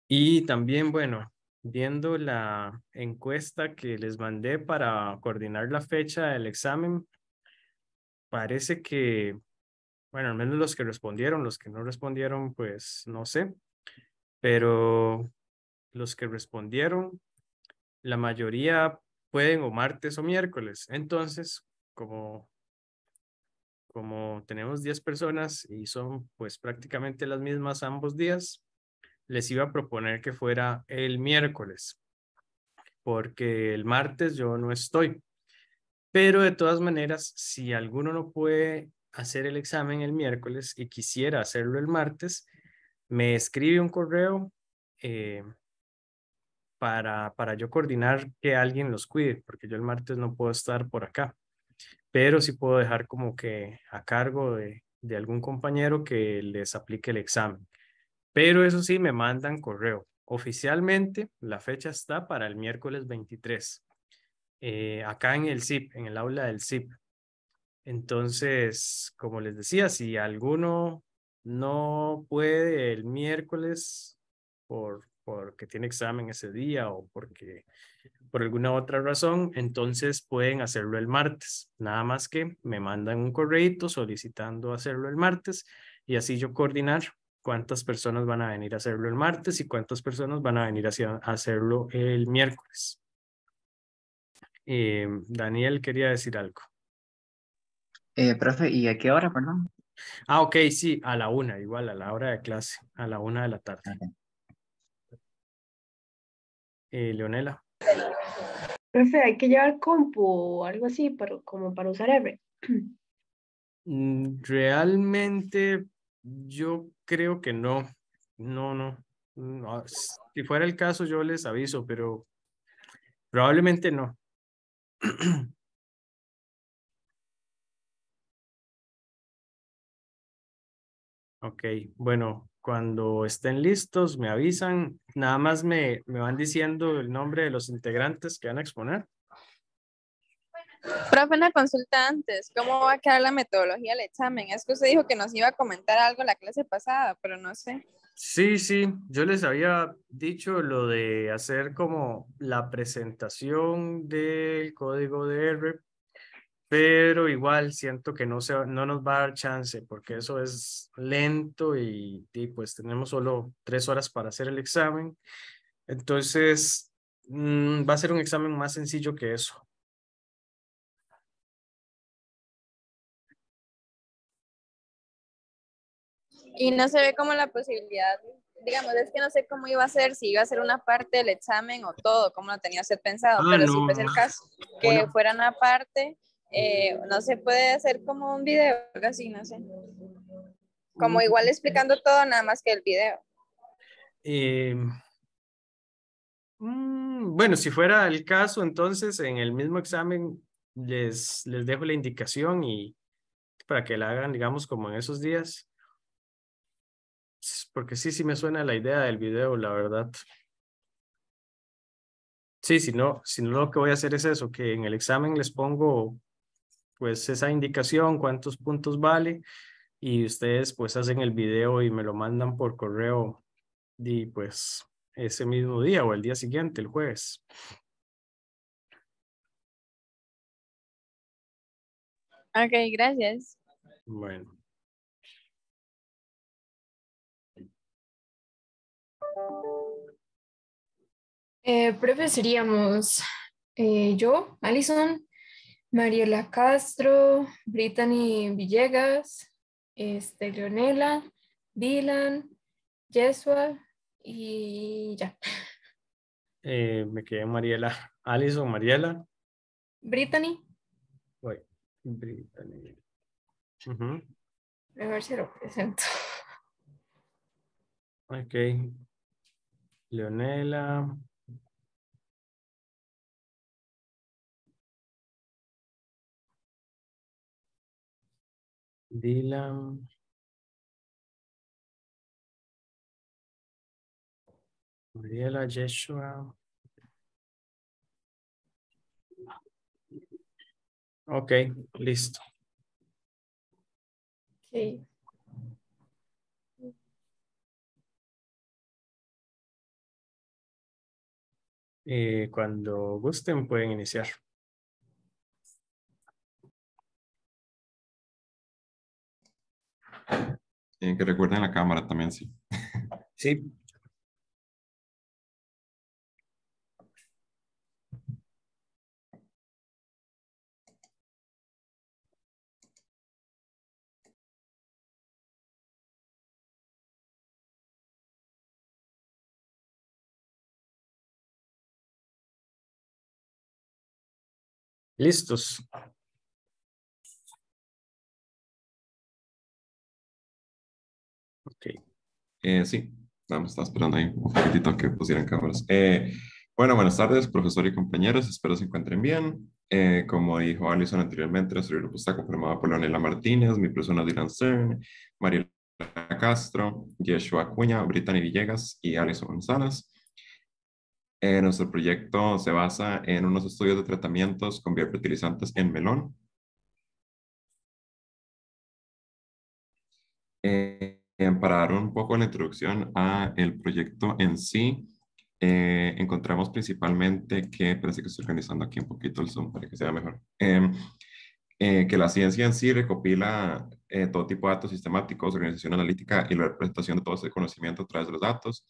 Y también, bueno, viendo la encuesta que les mandé para coordinar la fecha del examen, parece que, bueno, al menos los que respondieron, los que no respondieron, pues no sé, pero los que respondieron, la mayoría pueden o martes o miércoles. Entonces, como, como tenemos 10 personas y son pues prácticamente las mismas ambos días, les iba a proponer que fuera el miércoles, porque el martes yo no estoy. Pero de todas maneras, si alguno no puede hacer el examen el miércoles y quisiera hacerlo el martes, me escribe un correo eh, para yo coordinar que alguien los cuide, porque yo el martes no puedo estar por acá, pero sí puedo dejar como que a cargo de algún compañero que les aplique el examen. Pero eso sí, me mandan correo. Oficialmente, la fecha está para el miércoles 23, acá en el CIP, en el aula del CIP. Entonces, como les decía, si alguno no puede el miércoles porque tiene examen ese día o porque por alguna otra razón, entonces pueden hacerlo el martes. Nada más que me mandan un correíto solicitando hacerlo el martes y así yo coordinar cuántas personas van a venir a hacerlo el martes y cuántas personas van a venir a hacerlo el miércoles. Daniel quería decir algo. Profe, ¿y a qué hora, perdón? Ah, ok, sí, a la una, igual a la hora de clase, a la una de la tarde. Ok. Leonela. Profe, hay que llevar compu o algo así como para usar R. Realmente yo creo que no, no, no. No, si fuera el caso yo les aviso, pero probablemente no. Ok, bueno, cuando estén listos me avisan, nada más me van diciendo el nombre de los integrantes que van a exponer. Profe, una consulta antes. ¿Cómo va a quedar la metodología del examen? Es que usted dijo que nos iba a comentar algo la clase pasada, pero no sé. Sí, sí, yo les había dicho lo de hacer como la presentación del código de R, pero igual siento que no nos va a dar chance porque eso es lento y pues tenemos solo 3 horas para hacer el examen. Entonces, va a ser un examen más sencillo que eso. Y no se ve como la posibilidad, digamos, es que no sé cómo iba a ser, si iba a ser una parte del examen o todo, cómo lo tenía usted pensado, Ah, pero si no, fuese el caso que una, fuera una parte, no se puede hacer como un video, algo así, no sé. Como igual explicando todo, nada más que el video. eh, bueno, si fuera el caso, entonces en el mismo examen les dejo la indicación y para que la hagan, digamos, como en esos días, porque sí, sí me suena la idea del video, la verdad. Sí, si no lo que voy a hacer es eso, que en el examen les pongo pues esa indicación, cuántos puntos vale, y ustedes pues hacen el video y me lo mandan por correo y pues ese mismo día o el día siguiente, el jueves. Ok, gracias. Bueno. Profe, seríamos yo, Alison, Mariela Castro, Brittany Villegas, Leonela, Dylan, Yesua y ya. Me quedé en Mariela. Alison, Mariela. Brittany, Voy. Brittany. Ujú. a ver si lo presento. Ok. Leonela. Dylan. Mariela, Yeshua. Ok, listo. Ok. Cuando gusten pueden iniciar. Que recuerden la cámara también, sí. Sí. Listos. Ok. Sí, vamos, estaba esperando ahí un poquitito que pusieran cámaras. Bueno, buenas tardes, profesor y compañeros, espero se encuentren bien. Como dijo Alison anteriormente, nuestro grupo está conformado por Leonela Martínez, mi persona Dylan Stern, Mariela Castro, Yeshua Acuña, Brittany Villegas y Alison González. Nuestro proyecto se basa en unos estudios de tratamientos con biofertilizantes en melón. Para dar un poco la introducción a el proyecto en sí, encontramos principalmente que, parece que estoy organizando aquí un poquito el Zoom para que sea mejor, que la ciencia en sí recopila todo tipo de datos sistemáticos, organización analítica y la representación de todo ese conocimiento a través de los datos.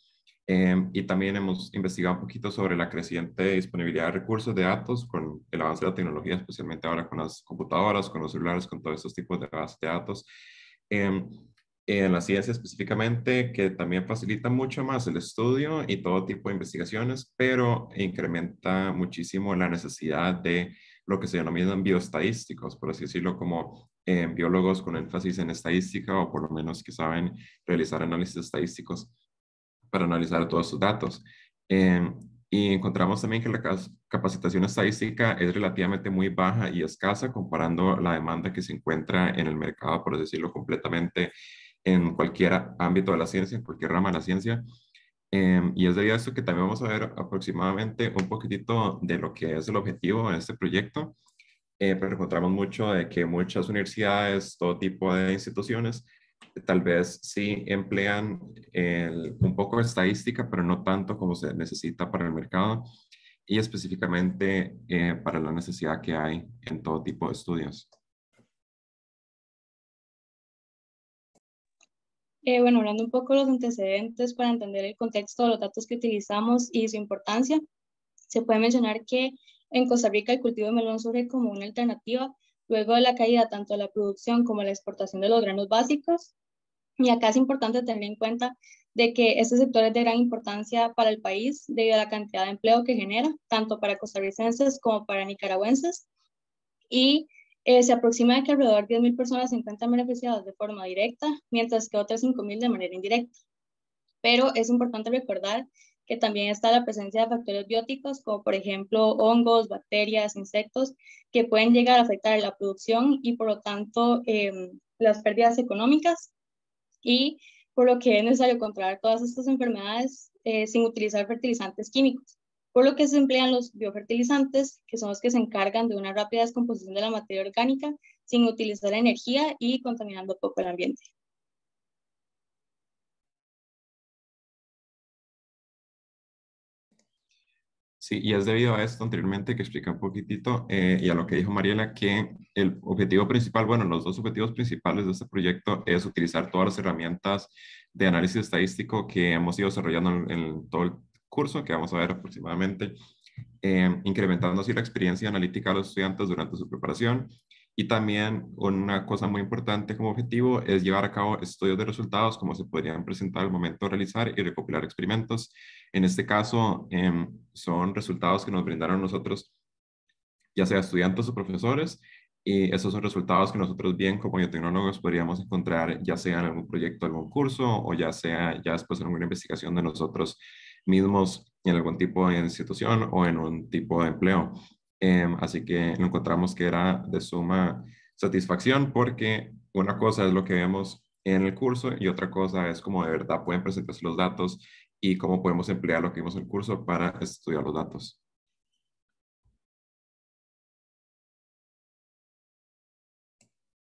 Y también hemos investigado un poquito sobre la creciente disponibilidad de recursos de datos con el avance de la tecnología, especialmente ahora con las computadoras, con los celulares, con todos estos tipos de bases de datos. Em, en la ciencia específicamente, que también facilita mucho más el estudio y todo tipo de investigaciones, pero incrementa muchísimo la necesidad de lo que se denominan bioestadísticos, por así decirlo, como biólogos con énfasis en estadística o por lo menos que saben realizar análisis estadísticos para analizar todos sus datos. Y encontramos también que la capacitación estadística es relativamente muy baja y escasa comparando la demanda que se encuentra en el mercado, por decirlo completamente, en cualquier ámbito de la ciencia, en cualquier rama de la ciencia. Y es debido a esto que también vamos a ver aproximadamente un poquitito de lo que es el objetivo de este proyecto, pero encontramos mucho de que muchas universidades, todo tipo de instituciones, tal vez sí emplean un poco de estadística, pero no tanto como se necesita para el mercado y específicamente para la necesidad que hay en todo tipo de estudios. Bueno, hablando un poco de los antecedentes para entender el contexto de los datos que utilizamos y su importancia, se puede mencionar que en Costa Rica el cultivo de melón surge como una alternativa luego de la caída tanto de la producción como de la exportación de los granos básicos. Y acá es importante tener en cuenta de que este sector es de gran importancia para el país debido a la cantidad de empleo que genera, tanto para costarricenses como para nicaragüenses. Y se aproxima de que alrededor de 10.000 personas se encuentran beneficiadas de forma directa, mientras que otras 5.000 de manera indirecta. Pero es importante recordar que también está la presencia de factores bióticos, como por ejemplo hongos, bacterias, insectos, que pueden llegar a afectar la producción y por lo tanto las pérdidas económicas, y por lo que es necesario controlar todas estas enfermedades sin utilizar fertilizantes químicos, por lo que se emplean los biofertilizantes, que son los que se encargan de una rápida descomposición de la materia orgánica sin utilizar energía y contaminando poco el ambiente. Sí, y es debido a esto anteriormente que expliqué un poquitito y a lo que dijo Mariela, que el objetivo principal, bueno, los dos objetivos principales de este proyecto es utilizar todas las herramientas de análisis estadístico que hemos ido desarrollando en todo el curso, que vamos a ver aproximadamente, incrementando así la experiencia analítica de los estudiantes durante su preparación. Y también una cosa muy importante como objetivo es llevar a cabo estudios de resultados, como se podrían presentar al momento de realizar y recopilar experimentos. En este caso, son resultados que nos brindaron nosotros, ya sea estudiantes o profesores, y esos son resultados que nosotros bien como biotecnólogos podríamos encontrar ya sea en algún proyecto, algún curso, o ya sea ya después en alguna investigación de nosotros mismos en algún tipo de institución o en un tipo de empleo. Así que encontramos que era de suma satisfacción porque una cosa es lo que vemos en el curso y otra cosa es cómo de verdad pueden presentarse los datos y cómo podemos emplear lo que vimos en el curso para estudiar los datos.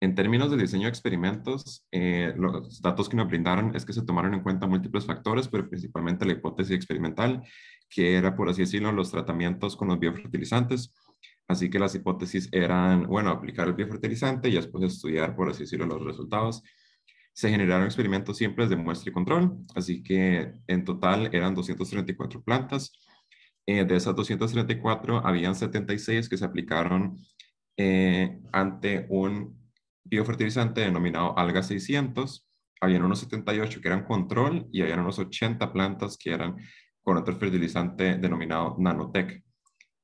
En términos de diseño de experimentos, los datos que nos brindaron es que se tomaron en cuenta múltiples factores, pero principalmente la hipótesis experimental, que era, por así decirlo, los tratamientos con los biofertilizantes. Así que las hipótesis eran, bueno, aplicar el biofertilizante y después estudiar, por así decirlo, los resultados. Se generaron experimentos simples de muestra y control, así que en total eran 234 plantas. De esas 234, habían 76 que se aplicaron ante un biofertilizante denominado Alga 600. Habían unos 78 que eran control y habían unos 80 plantas que eran con otro fertilizante denominado Nanotech.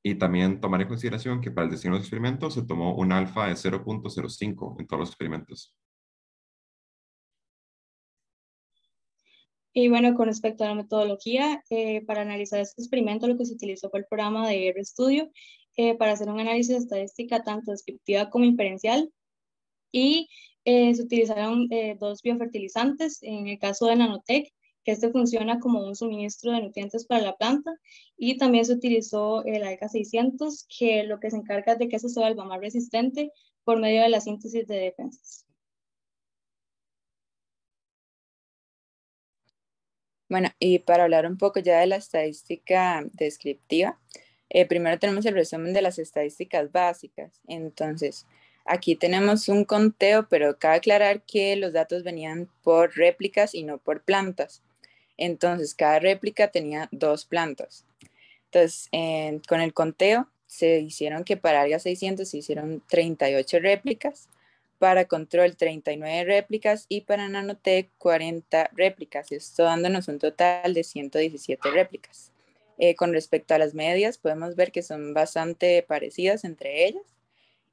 Y también tomar en consideración que para el diseño de los experimentos se tomó un alfa de 0.05 en todos los experimentos. Y bueno, con respecto a la metodología, para analizar este experimento lo que se utilizó fue el programa de RStudio para hacer un análisis de estadística tanto descriptiva como inferencial. Y se utilizaron dos biofertilizantes, en el caso de Nanotech, que este funciona como un suministro de nutrientes para la planta, y también se utilizó el Alga 600, que lo que se encarga es de que eso se vuelva más resistente por medio de la síntesis de defensas. Bueno, y para hablar un poco ya de la estadística descriptiva, primero tenemos el resumen de las estadísticas básicas. Entonces, aquí tenemos un conteo, pero cabe aclarar que los datos venían por réplicas y no por plantas. Entonces, cada réplica tenía 2 plantas. Entonces, con el conteo se hicieron que para Alga 600 se hicieron 38 réplicas, para control 39 réplicas y para Nanotech 40 réplicas, esto dándonos un total de 117 réplicas. Con respecto a las medias, podemos ver que son bastante parecidas entre ellas.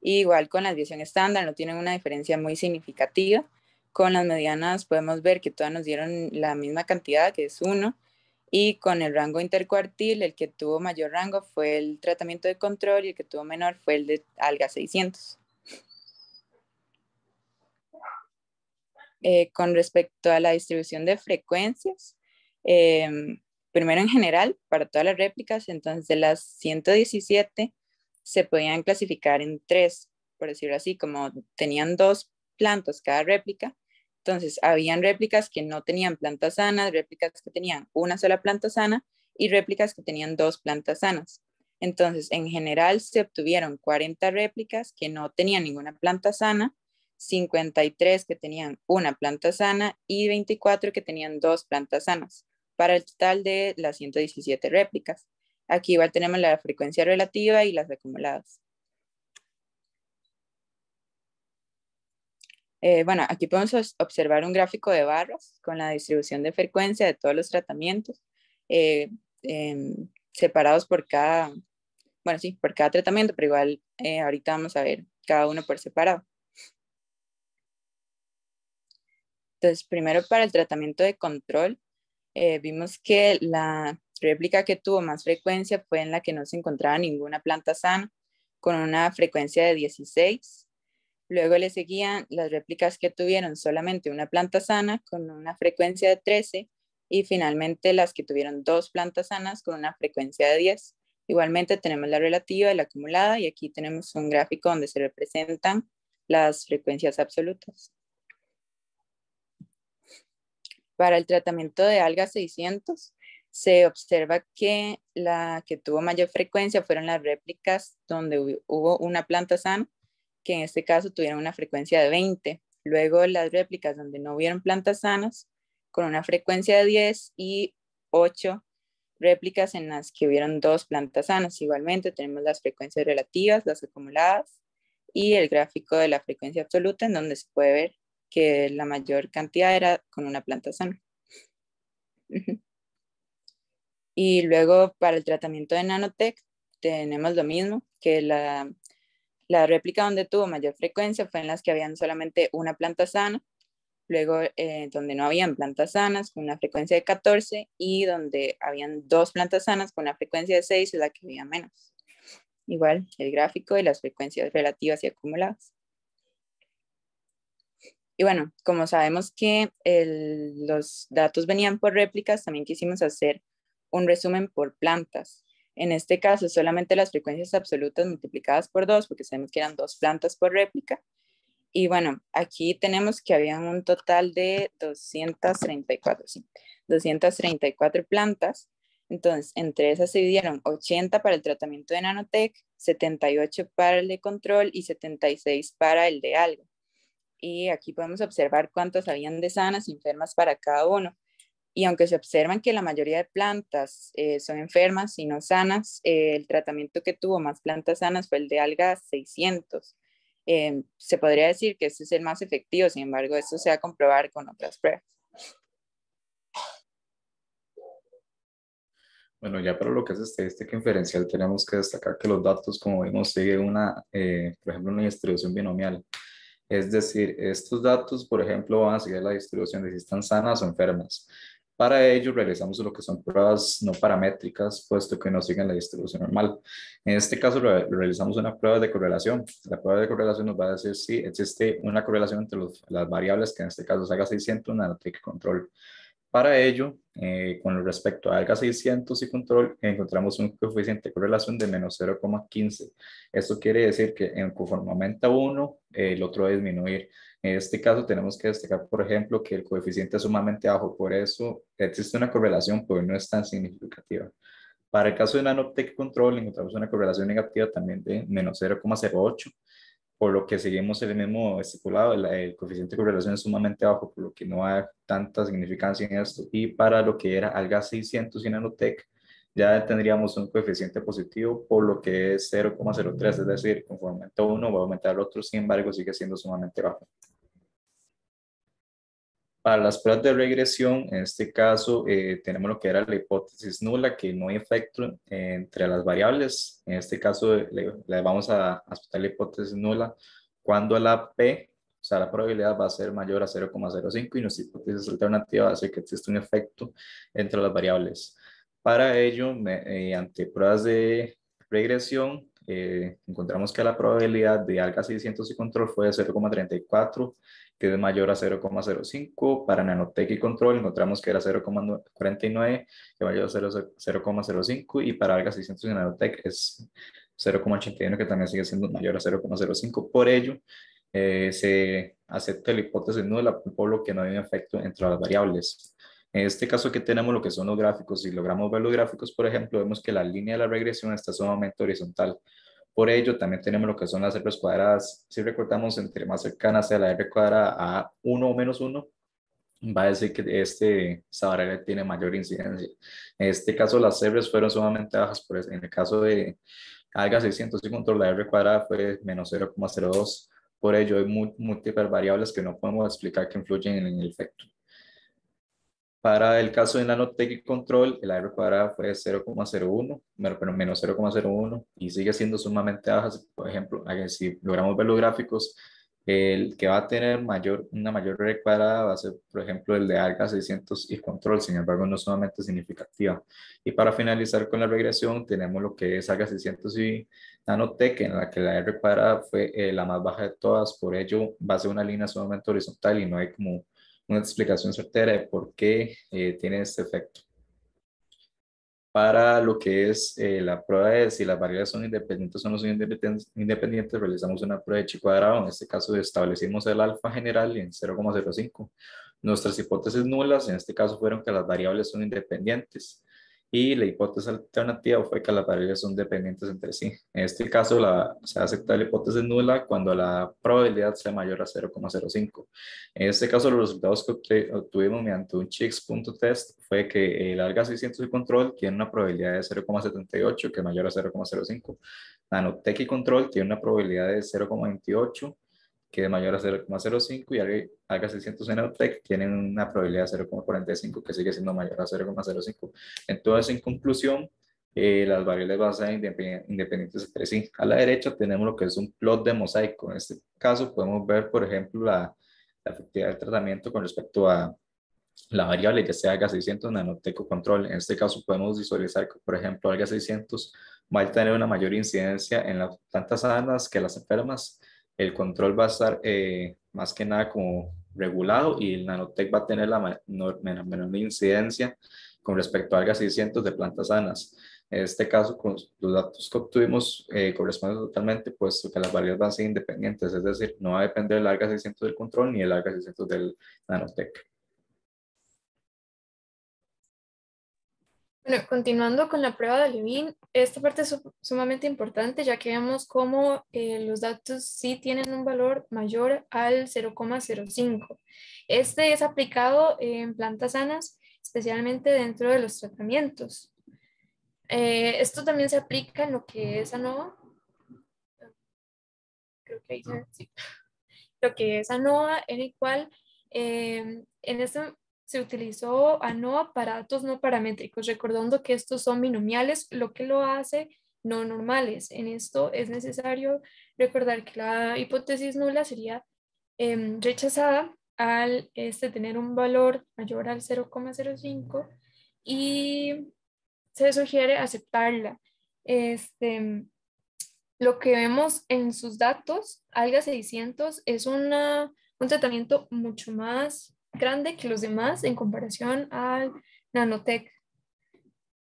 Igual con la desviación estándar no tienen una diferencia muy significativa. Con las medianas podemos ver que todas nos dieron la misma cantidad, que es 1. Y con el rango intercuartil, el que tuvo mayor rango fue el tratamiento de control y el que tuvo menor fue el de Alga 600. Con respecto a la distribución de frecuencias, primero en general, para todas las réplicas, entonces de las 117 se podían clasificar en 3, por decirlo así, como tenían 2 plantas cada réplica. Entonces, habían réplicas que no tenían plantas sanas, réplicas que tenían una sola planta sana y réplicas que tenían 2 plantas sanas. Entonces, en general se obtuvieron 40 réplicas que no tenían ninguna planta sana, 53 que tenían una planta sana y 24 que tenían 2 plantas sanas, para el total de las 117 réplicas. Aquí igual tenemos la frecuencia relativa y las acumuladas. Bueno, aquí podemos observar un gráfico de barras con la distribución de frecuencia de todos los tratamientos, separados por cada, bueno, sí, por cada tratamiento, pero igual ahorita vamos a ver cada uno por separado. Entonces, primero para el tratamiento de control, vimos que la réplica que tuvo más frecuencia fue en la que no se encontraba ninguna planta sana, con una frecuencia de 16. Luego le seguían las réplicas que tuvieron solamente una planta sana, con una frecuencia de 13. Y finalmente las que tuvieron 2 plantas sanas, con una frecuencia de 10. Igualmente tenemos la relativa y la acumulada, y aquí tenemos un gráfico donde se representan las frecuencias absolutas. Para el tratamiento de Alga 600, se observa que la que tuvo mayor frecuencia fueron las réplicas donde hubo una planta sana, que en este caso tuvieron una frecuencia de 20. Luego las réplicas donde no hubieron plantas sanas, con una frecuencia de 10, y 8 réplicas en las que hubieron 2 plantas sanas. Igualmente tenemos las frecuencias relativas, las acumuladas y el gráfico de la frecuencia absoluta, en donde se puede ver que la mayor cantidad era con una planta sana. Y luego para el tratamiento de Nanotech tenemos lo mismo, que la réplica donde tuvo mayor frecuencia fue en las que habían solamente una planta sana, luego donde no habían plantas sanas con una frecuencia de 14, y donde habían 2 plantas sanas con una frecuencia de 6 es la que había menos. Igual el gráfico y las frecuencias relativas y acumuladas. Y bueno, como sabemos que los datos venían por réplicas, también quisimos hacer un resumen por plantas. En este caso, solamente las frecuencias absolutas multiplicadas por 2, porque sabemos que eran 2 plantas por réplica. Y bueno, aquí tenemos que había un total de 234, sí, 234 plantas. Entonces, entre esas se dividieron 80 para el tratamiento de nanotec, 78 para el de control y 76 para el de algo. Y aquí podemos observar cuántas habían de sanas y enfermas para cada uno. Y aunque se observan que la mayoría de plantas son enfermas y no sanas, el tratamiento que tuvo más plantas sanas fue el de alga 600. Se podría decir que este es el más efectivo, sin embargo, esto se va a comprobar con otras pruebas. Bueno, ya para lo que es estadística inferencial, tenemos que destacar que los datos, como vimos, siguen por ejemplo, una distribución binomial. Es decir, estos datos, por ejemplo, van a seguir la distribución de si están sanas o enfermas. Para ello, realizamos lo que son pruebas no paramétricas, puesto que no siguen la distribución normal. En este caso, realizamos una prueba de correlación. La prueba de correlación nos va a decir si existe una correlación entre las variables, que en este caso es AGA 600, nanotec y control. Para ello, con respecto a ALGA 600 y control, encontramos un coeficiente de correlación de menos 0,15. Esto quiere decir que conforme aumenta uno, el otro va a disminuir. En este caso, tenemos que destacar, por ejemplo, que el coeficiente es sumamente bajo, por eso existe una correlación, pero no es tan significativa. Para el caso de nanotec control, encontramos una correlación negativa también de menos 0,08, por lo que seguimos el mismo estipulado, el coeficiente de correlación es sumamente bajo, por lo que no hay tanta significancia en esto. Y para lo que era alga 600 y nanotec, ya tendríamos un coeficiente positivo, por lo que es 0,03, es decir, conforme aumenta uno va a aumentar el otro, sin embargo sigue siendo sumamente bajo. Para las pruebas de regresión, en este caso, tenemos lo que era la hipótesis nula, que no hay efecto entre las variables. En este caso, le vamos a aceptar la hipótesis nula cuando la P, o sea, la probabilidad va a ser mayor a 0,05 y nuestra hipótesis alternativa va a ser que existe un efecto entre las variables. Para ello, ante pruebas de regresión, encontramos que la probabilidad de alga 600 y control fue de 0,34, que es mayor a 0,05. Para nanotec y control encontramos que era 0,49, que mayor a 0,05, y para alga 600 y nanotec es 0,81, que también sigue siendo mayor a 0,05. Por ello, se acepta la hipótesis nula, por lo que no hay un efecto entre las variables. En este caso aquí tenemos lo que son los gráficos. Si logramos ver los gráficos, por ejemplo, vemos que la línea de la regresión está sumamente horizontal. Por ello, también tenemos lo que son las R cuadradas. Si recordamos, entre más cercana sea la R cuadrada a 1 o menos 1, va a decir que esta variable tiene mayor incidencia. En este caso, las R fueron sumamente bajas. En el caso de alga 600 y control, la R cuadrada fue menos 0,02. Por ello, hay múltiples variables que no podemos explicar que influyen en el efecto. Para el caso de nanotec y control, el R cuadrada fue 0,01, pero menos 0,01, y sigue siendo sumamente baja. Por ejemplo, si logramos ver los gráficos, el que va a tener una mayor R cuadrada va a ser, por ejemplo, el de alga 600 y control, sin embargo, no es sumamente significativa. Y para finalizar con la regresión, tenemos lo que es alga 600 y nanotec, en la que la R cuadrada fue la más baja de todas. Por ello, va a ser una línea sumamente horizontal y no hay como una explicación certera de por qué tiene este efecto. Para lo que es la prueba de si las variables son independientes o no son independientes, realizamos una prueba de chi cuadrado. En este caso establecimos el alfa general en 0,05. Nuestras hipótesis nulas en este caso fueron que las variables son independientes, y la hipótesis alternativa fue que las variables son dependientes entre sí. En este caso se acepta la hipótesis nula cuando la probabilidad sea mayor a 0,05. En este caso, los resultados que obtuvimos mediante un Chix.test fue que el alga 600 y control tiene una probabilidad de 0,78, que es mayor a 0,05. Nanotec y control tiene una probabilidad de 0,28, que es mayor a 0,05, y alga 600 y nanotec tienen una probabilidad de 0,45, que sigue siendo mayor a 0,05. Entonces, en conclusión, las variables van a ser independientes entre sí. A la derecha tenemos lo que es un plot de mosaico. En este caso podemos ver, por ejemplo, la efectividad del tratamiento con respecto a la variable, ya sea alga 600, nanotec o control. En este caso podemos visualizar que, por ejemplo, alga 600 va a tener una mayor incidencia en las plantas sanas que las enfermas. El control va a estar más que nada como regulado, y el nanotec va a tener la menor incidencia con respecto a algas 600 de plantas sanas. En este caso, con los datos que obtuvimos corresponden totalmente, puesto que las variables van a ser independientes, es decir, no va a depender del alga 600 del control ni el alga 600 del nanotech. Bueno, continuando con la prueba de Levin, esta parte es sumamente importante ya que vemos cómo los datos sí tienen un valor mayor al 0,05. Este es aplicado en plantas sanas, especialmente dentro de los tratamientos. Esto también se aplica en lo que es ANOVA. Creo que ahí sí. Lo que es ANOVA, en el cual en este se utilizó ANOVA para datos no paramétricos, recordando que estos son binomiales, lo que lo hace no normales. En esto es necesario recordar que la hipótesis nula sería rechazada al tener un valor mayor al 0,05 y se sugiere aceptarla. Lo que vemos en sus datos, alga 600, es un tratamiento mucho más grande que los demás en comparación al nanotech.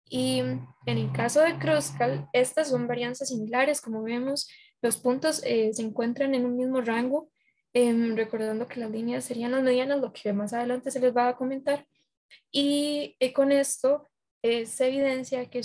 Y en el caso de Kruskal, estas son varianzas similares. Como vemos, los puntos se encuentran en un mismo rango, recordando que las líneas serían las medianas, lo que más adelante se les va a comentar. Y con esto se evidencia que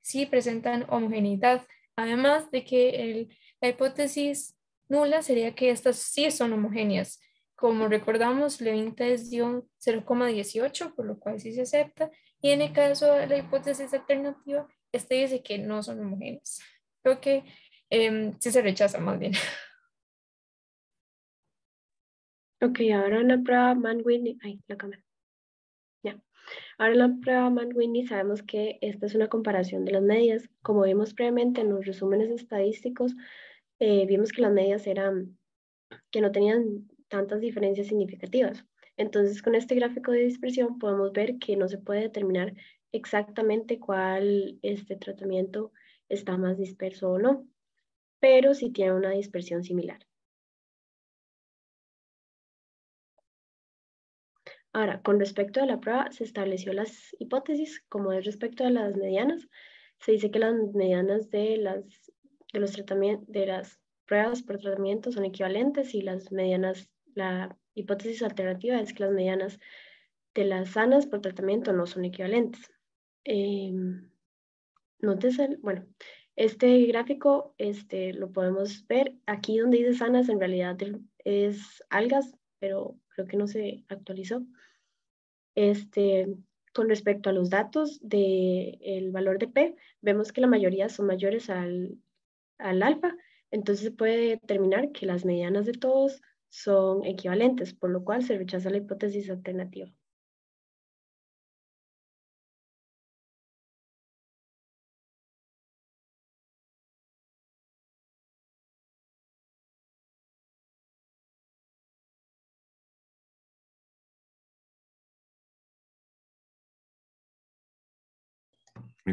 sí presentan homogeneidad. Además de que la hipótesis nula sería que estas sí son homogéneas. Como recordamos, Levin test dio 0,18, por lo cual sí se acepta. Y en el caso de la hipótesis alternativa, este dice que no son homogéneas. Creo que sí se rechaza más bien. Ok, ahora en la prueba Mann-Whitney, ay, la cámara. Ya. Ahora en la prueba Mann-Whitney sabemos que esta es una comparación de las medias. Como vimos previamente en los resúmenes estadísticos, vimos que las medias que no tenían tantas diferencias significativas. Entonces, con este gráfico de dispersión podemos ver que no se puede determinar exactamente cuál tratamiento está más disperso o no, pero sí tiene una dispersión similar. Ahora, con respecto a la prueba, se estableció las hipótesis, como es respecto a las medianas. Se dice que las medianas de las pruebas por tratamiento son equivalentes y las medianas, la hipótesis alternativa es que las medianas de las sanas por tratamiento no son equivalentes. Bueno, este gráfico lo podemos ver aquí donde dice sanas, en realidad es algas, pero creo que no se actualizó. Con respecto a los datos del valor de P, vemos que la mayoría son mayores al alfa, entonces se puede determinar que las medianas de todos son equivalentes, por lo cual se rechaza la hipótesis alternativa.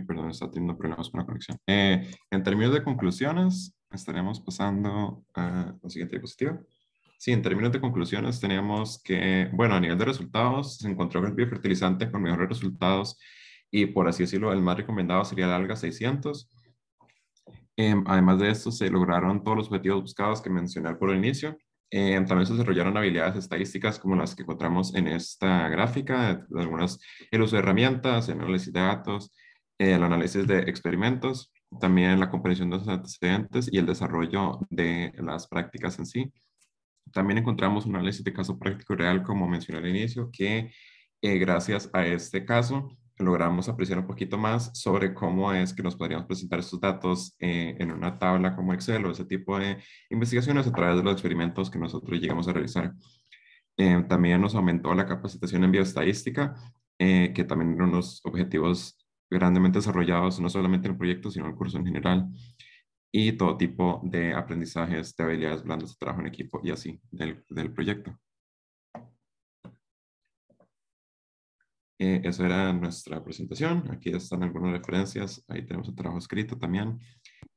Perdón, está teniendo problemas con la conexión. En términos de conclusiones, estaremos pasando a la siguiente diapositiva. Sí, en términos de conclusiones tenemos que, bueno, a nivel de resultados, se encontró el biofertilizante con mejores resultados y, por así decirlo, el más recomendado sería el alga 600. Además de esto, se lograron todos los objetivos buscados que mencioné por el inicio. También se desarrollaron habilidades estadísticas como las que encontramos en esta gráfica, el uso de herramientas, el análisis de datos, el análisis de experimentos, también la comprensión de los antecedentes y el desarrollo de las prácticas en sí. También encontramos un análisis de caso práctico real, como mencioné al inicio, que gracias a este caso logramos apreciar un poquito más sobre cómo es que nos podríamos presentar estos datos en una tabla como Excel o ese tipo de investigaciones a través de los experimentos que nosotros llegamos a realizar. También nos aumentó la capacitación en bioestadística, que también eran unos objetivos grandemente desarrollados, no solamente en el proyecto, sino en el curso en general, y todo tipo de aprendizajes de habilidades blandas de trabajo en equipo y así del proyecto. Esa era nuestra presentación. Aquí están algunas referencias. Ahí tenemos el trabajo escrito también,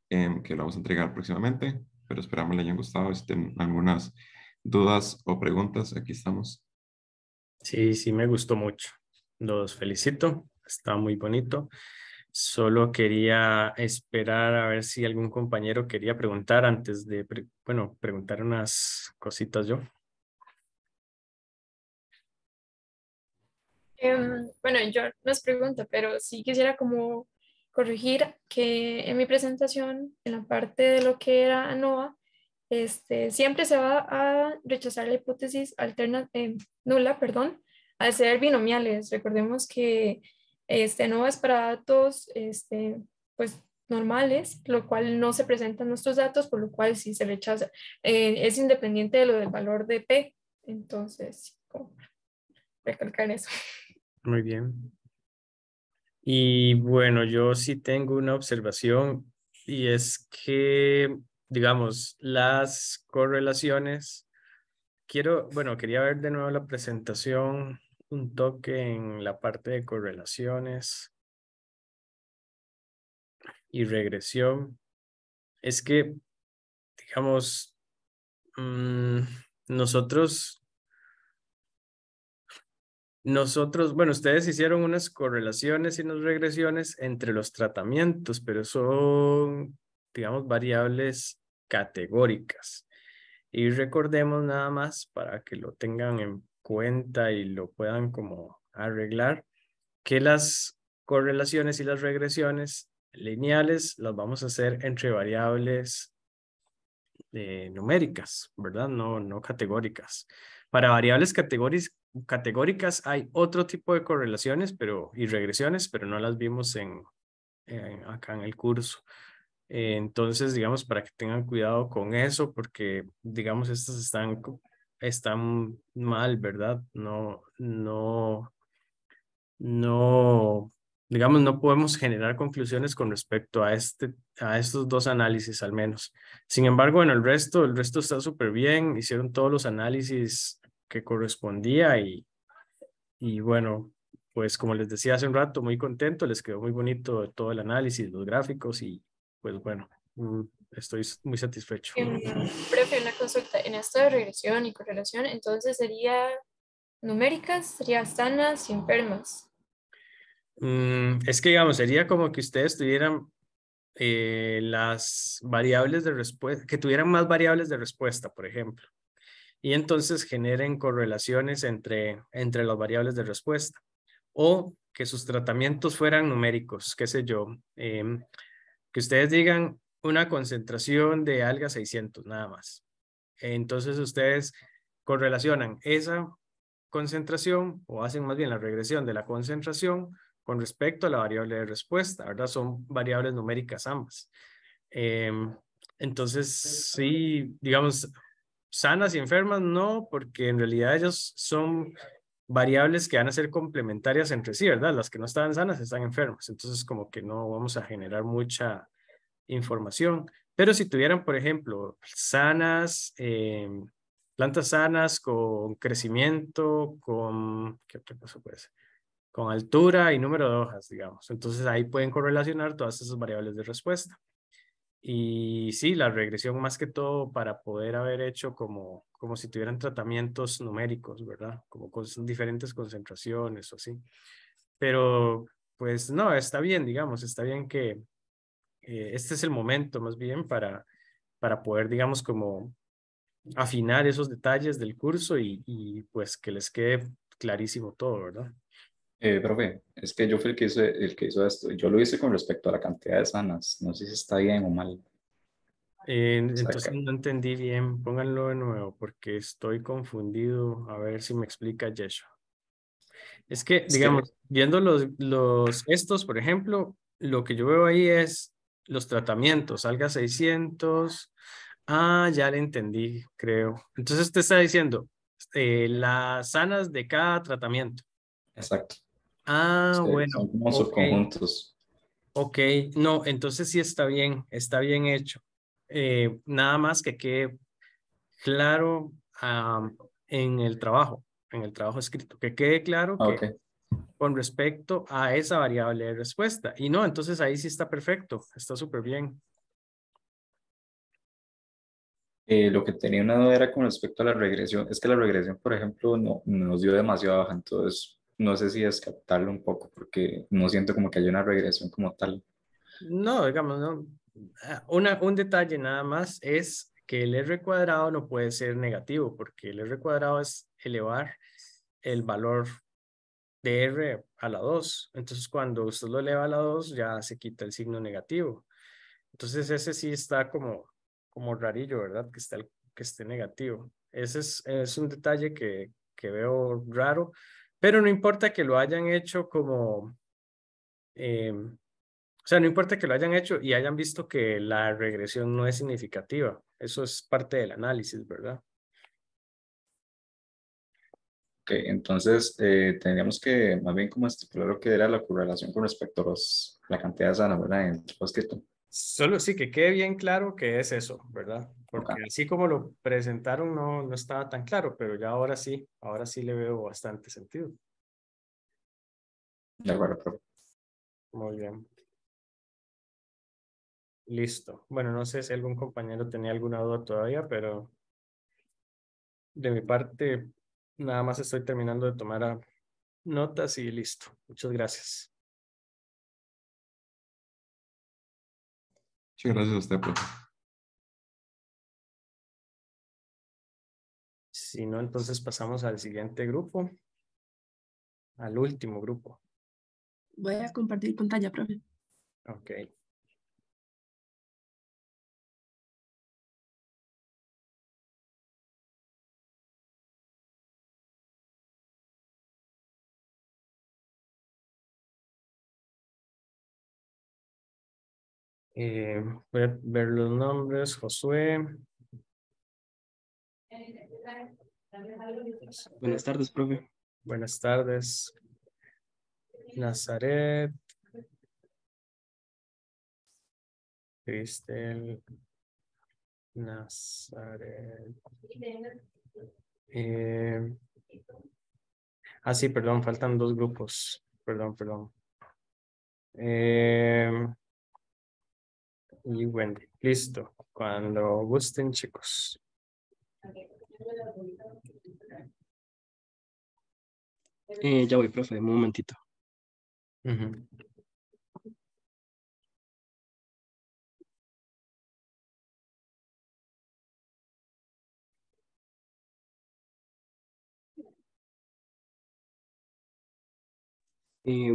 que lo vamos a entregar próximamente, pero esperamos le hayan gustado. Si tienen algunas dudas o preguntas, aquí estamos. Sí, sí, me gustó mucho. Los felicito. está muy bonito. Solo quería esperar a ver si algún compañero quería preguntar antes de, bueno, preguntar unas cositas yo. Bueno, yo no es pregunta, pero sí quisiera como corregir que en mi presentación, en la parte de lo que era ANOVA, siempre se va a rechazar la hipótesis nula, perdón, al ser binomiales. Recordemos que ANOVA es para datos pues, normales, lo cual no se presentan nuestros datos, por lo cual sí se rechaza. Es independiente de lo del valor de P. Entonces, como recalcar eso. Muy bien. Y bueno, yo sí tengo una observación y es que, digamos, las correlaciones, quería ver de nuevo la presentación, un toque en la parte de correlaciones y regresión. Es que, digamos, nosotros, bueno, ustedes hicieron unas correlaciones y unas regresiones entre los tratamientos, pero son, digamos, variables categóricas. Y recordemos nada más para que lo tengan en cuenta y lo puedan como arreglar, que las correlaciones y las regresiones lineales las vamos a hacer entre variables numéricas, ¿verdad? No categóricas. Para variables categóricas hay otro tipo de correlaciones y regresiones, pero no las vimos acá en el curso. Entonces, digamos, para que tengan cuidado con eso, porque, digamos, estas están mal, ¿verdad? Digamos, no podemos generar conclusiones con respecto a estos dos análisis al menos. Sin embargo, en el resto está súper bien, hicieron todos los análisis que correspondía y bueno, pues como les decía hace un rato, muy contento, les quedó muy bonito todo el análisis, los gráficos y pues bueno, estoy muy satisfecho. Profe, una consulta. En esto de regresión y correlación, entonces sería numéricas, sería sanas y enfermas. Es que digamos, sería como que ustedes tuvieran las variables de respuesta, que tuvieran más variables de respuesta, por ejemplo, y entonces generen correlaciones entre las variables de respuesta, o que sus tratamientos fueran numéricos, qué sé yo, que ustedes digan una concentración de alga 600 nada más. Entonces ustedes correlacionan esa concentración o hacen más bien la regresión de la concentración con respecto a la variable de respuesta, ¿verdad? Son variables numéricas ambas. Entonces, sí, digamos, sanas y enfermas no, porque en realidad ellos son variables que van a ser complementarias entre sí, ¿verdad? Las que no estaban sanas están enfermas, entonces como que no vamos a generar mucha información. Pero si tuvieran, por ejemplo, plantas sanas con crecimiento, ¿qué otra cosa puede ser? Con altura y número de hojas, digamos. Entonces ahí pueden correlacionar todas esas variables de respuesta. Y sí, la regresión más que todo para poder haber hecho como si tuvieran tratamientos numéricos, ¿verdad? Como con diferentes concentraciones o así. Pero pues no, está bien, digamos, está bien que este es el momento más bien para poder, digamos, como afinar esos detalles del curso y pues que les quede clarísimo todo, ¿verdad? Profe, es que yo fui el que hizo esto. Yo lo hice con respecto a la cantidad de sanas. No sé si está bien o mal. O sea, Entonces no entendí bien, pónganlo de nuevo porque estoy confundido. A ver si me explica Yeshua. Es que, es que, digamos, viendo estos, por ejemplo, lo que yo veo ahí es los tratamientos, alga 600. Ah, ya le entendí, creo. Entonces te está diciendo las sanas de cada tratamiento. exacto. Ah, Son bueno, como ok, subconjuntos. ok. No, entonces sí está bien hecho. Nada más que quede claro en el trabajo escrito, que quede claro Ah, que ok. con respecto a esa variable de respuesta. Y no, entonces ahí sí está perfecto, está súper bien. Lo que tenía una duda era con respecto a la regresión. Es que la regresión, por ejemplo, no nos dio demasiado baja, entonces no sé si descartarlo un poco, porque porque no siento como que haya una regresión como tal. No, digamos, no. Un detalle nada más es que el R cuadrado no puede ser negativo, porque el R cuadrado es elevar el valor de R a la 2. Entonces, cuando usted lo eleva a la 2, ya se quita el signo negativo. Entonces, ese sí está como rarillo, ¿verdad? Que esté negativo. Ese es un detalle que veo raro, pero no importa que lo hayan hecho como... o sea, no importa que lo hayan hecho y hayan visto que la regresión no es significativa. Eso es parte del análisis, ¿verdad? Ok, entonces tendríamos que más bien como estipular lo que era la correlación con respecto a la cantidad de sanas, ¿verdad? En el tipo escrito. Solo sí que quede bien claro que es eso, ¿verdad? Porque Ok, así como lo presentaron no estaba tan claro, pero ya ahora sí le veo bastante sentido. de acuerdo, profe. Muy bien. Listo. Bueno, no sé si algún compañero tenía alguna duda todavía, pero de mi parte nada más estoy terminando de tomar notas y listo. Muchas gracias. Muchas gracias a usted, profe. Si no, entonces pasamos al siguiente grupo, al último grupo. Voy a compartir pantalla, profe. Ok. Voy a ver los nombres. Josué. Buenas tardes, profe. Buenas tardes. Nazaret. Cristel. Nazaret. Sí, perdón, faltan dos grupos. Perdón. Y Wendy. Listo. Cuando gusten, chicos. Ya voy, profe, un momentito. Ujú.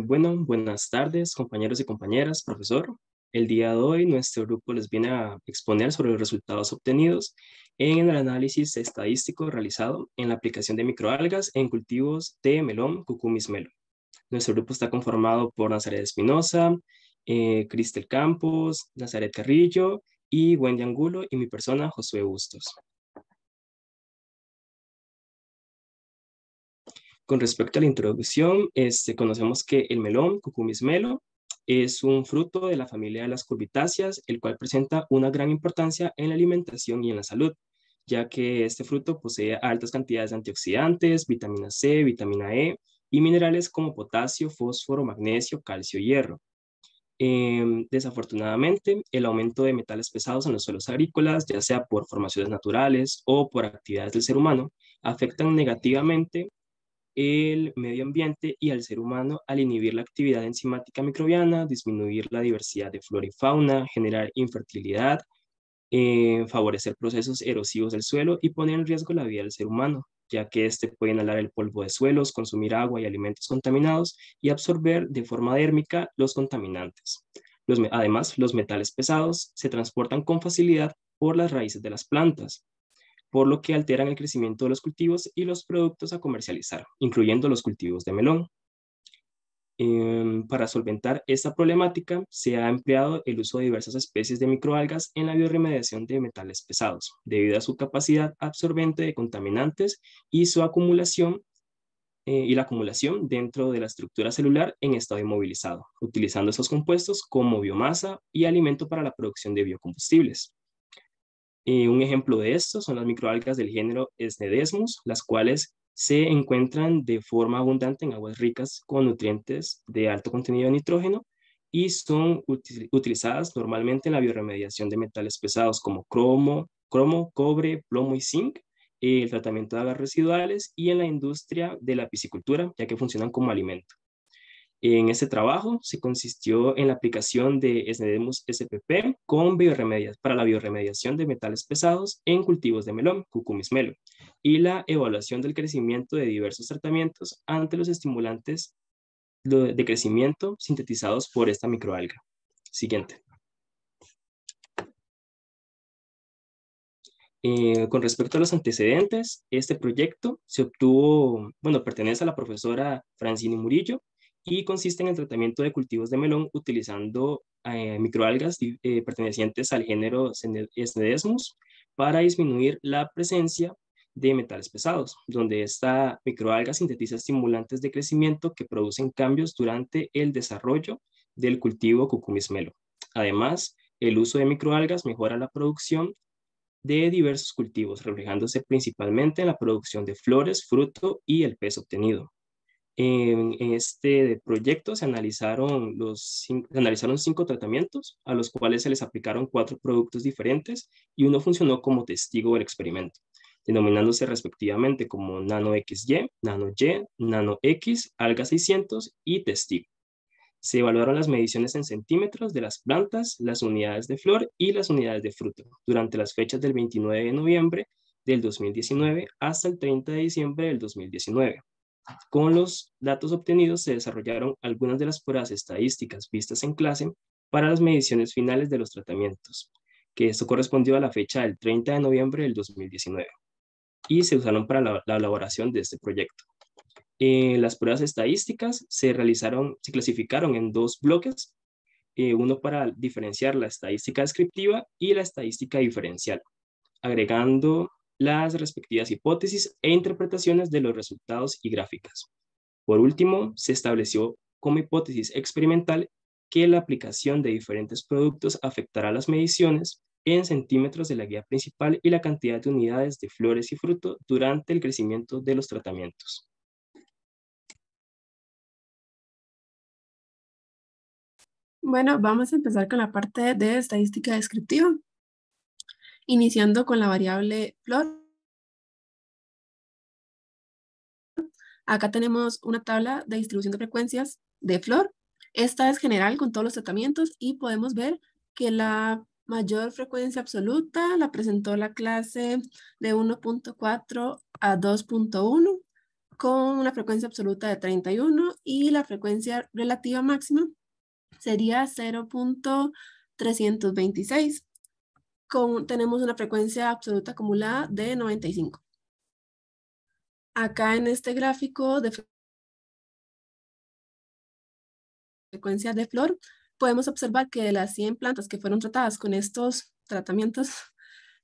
Bueno, buenas tardes, compañeros y compañeras, profesor. El día de hoy nuestro grupo les viene a exponer sobre los resultados obtenidos en el análisis estadístico realizado en la aplicación de microalgas en cultivos de melón Cucumis melo. Nuestro grupo está conformado por Nazaret Espinosa, Cristel Campos, Nazaret Carrillo y Wendy Angulo y mi persona, Josué Bustos. Con respecto a la introducción, conocemos que el melón, Cucumis melo, es un fruto de la familia de las curbitáceas, el cual presenta una gran importancia en la alimentación y en la salud, ya que este fruto posee altas cantidades de antioxidantes, vitamina C, vitamina E y minerales como potasio, fósforo, magnesio, calcio y hierro. Desafortunadamente, el aumento de metales pesados en los suelos agrícolas, ya sea por formaciones naturales o por actividades del ser humano, afectan negativamente el medio ambiente y al ser humano al inhibir la actividad enzimática microbiana, disminuir la diversidad de flora y fauna, generar infertilidad, favorecer procesos erosivos del suelo y poner en riesgo la vida del ser humano, ya que éste puede inhalar el polvo de suelos, consumir agua y alimentos contaminados y absorber de forma dérmica los contaminantes. Además, los metales pesados se transportan con facilidad por las raíces de las plantas, por lo que alteran el crecimiento de los cultivos y los productos a comercializar, incluyendo los cultivos de melón. Para solventar esta problemática, se ha empleado el uso de diversas especies de microalgas en la bioremediación de metales pesados, debido a su capacidad absorbente de contaminantes y su acumulación y la acumulación dentro de la estructura celular en estado inmovilizado, utilizando esos compuestos como biomasa y alimento para la producción de biocombustibles. Un ejemplo de esto son las microalgas del género Scnedesmus, las cuales se encuentran de forma abundante en aguas ricas con nutrientes de alto contenido de nitrógeno y son utilizadas normalmente en la bioremediación de metales pesados como cromo, cobre, plomo y zinc, el tratamiento de aguas residuales y en la industria de la piscicultura, ya que funcionan como alimento. En este trabajo se consistió en la aplicación de SNEDEMUS SPP para la biorremediación de metales pesados en cultivos de melón, Cucumis melo, y la evaluación del crecimiento de diversos tratamientos ante los estimulantes de crecimiento sintetizados por esta microalga. Siguiente. Con respecto a los antecedentes, este proyecto se obtuvo, pertenece a la profesora Francini Murillo y consiste en el tratamiento de cultivos de melón utilizando microalgas pertenecientes al género Snedesmus para disminuir la presencia de metales pesados, donde esta microalga sintetiza estimulantes de crecimiento que producen cambios durante el desarrollo del cultivo Cucumis melo. Además, el uso de microalgas mejora la producción de diversos cultivos, reflejándose principalmente en la producción de flores, fruto y el peso obtenido. En este proyecto se analizaron 5 tratamientos, a los cuales se les aplicaron 4 productos diferentes y uno funcionó como testigo del experimento, denominándose respectivamente como NanoXY, NanoY, NanoX, Alga 600 y testigo. Se evaluaron las mediciones en centímetros de las plantas, las unidades de flor y las unidades de fruto durante las fechas del 29 de noviembre del 2019 hasta el 30 de diciembre del 2019. Con los datos obtenidos se desarrollaron algunas de las pruebas estadísticas vistas en clase para las mediciones finales de los tratamientos, que esto correspondió a la fecha del 30 de noviembre del 2019 y se usaron para la elaboración de este proyecto. Las pruebas estadísticas se clasificaron en 2 bloques, uno para diferenciar la estadística descriptiva y la estadística diferencial, agregando las respectivas hipótesis e interpretaciones de los resultados y gráficas. Por último, se estableció como hipótesis experimental que la aplicación de diferentes productos afectará las mediciones en centímetros de la guía principal y la cantidad de unidades de flores y fruto durante el crecimiento de los tratamientos. Bueno, vamos a empezar con la parte de estadística descriptiva, iniciando con la variable flor. Acá tenemos una tabla de distribución de frecuencias de flor. Esta es general con todos los tratamientos y podemos ver que la mayor frecuencia absoluta la presentó la clase de 1.4 a 2.1 con una frecuencia absoluta de 31 y la frecuencia relativa máxima sería 0.326. Tenemos una frecuencia absoluta acumulada de 95. Acá en este gráfico de frecuencia de flor, podemos observar que de las 100 plantas que fueron tratadas con estos tratamientos,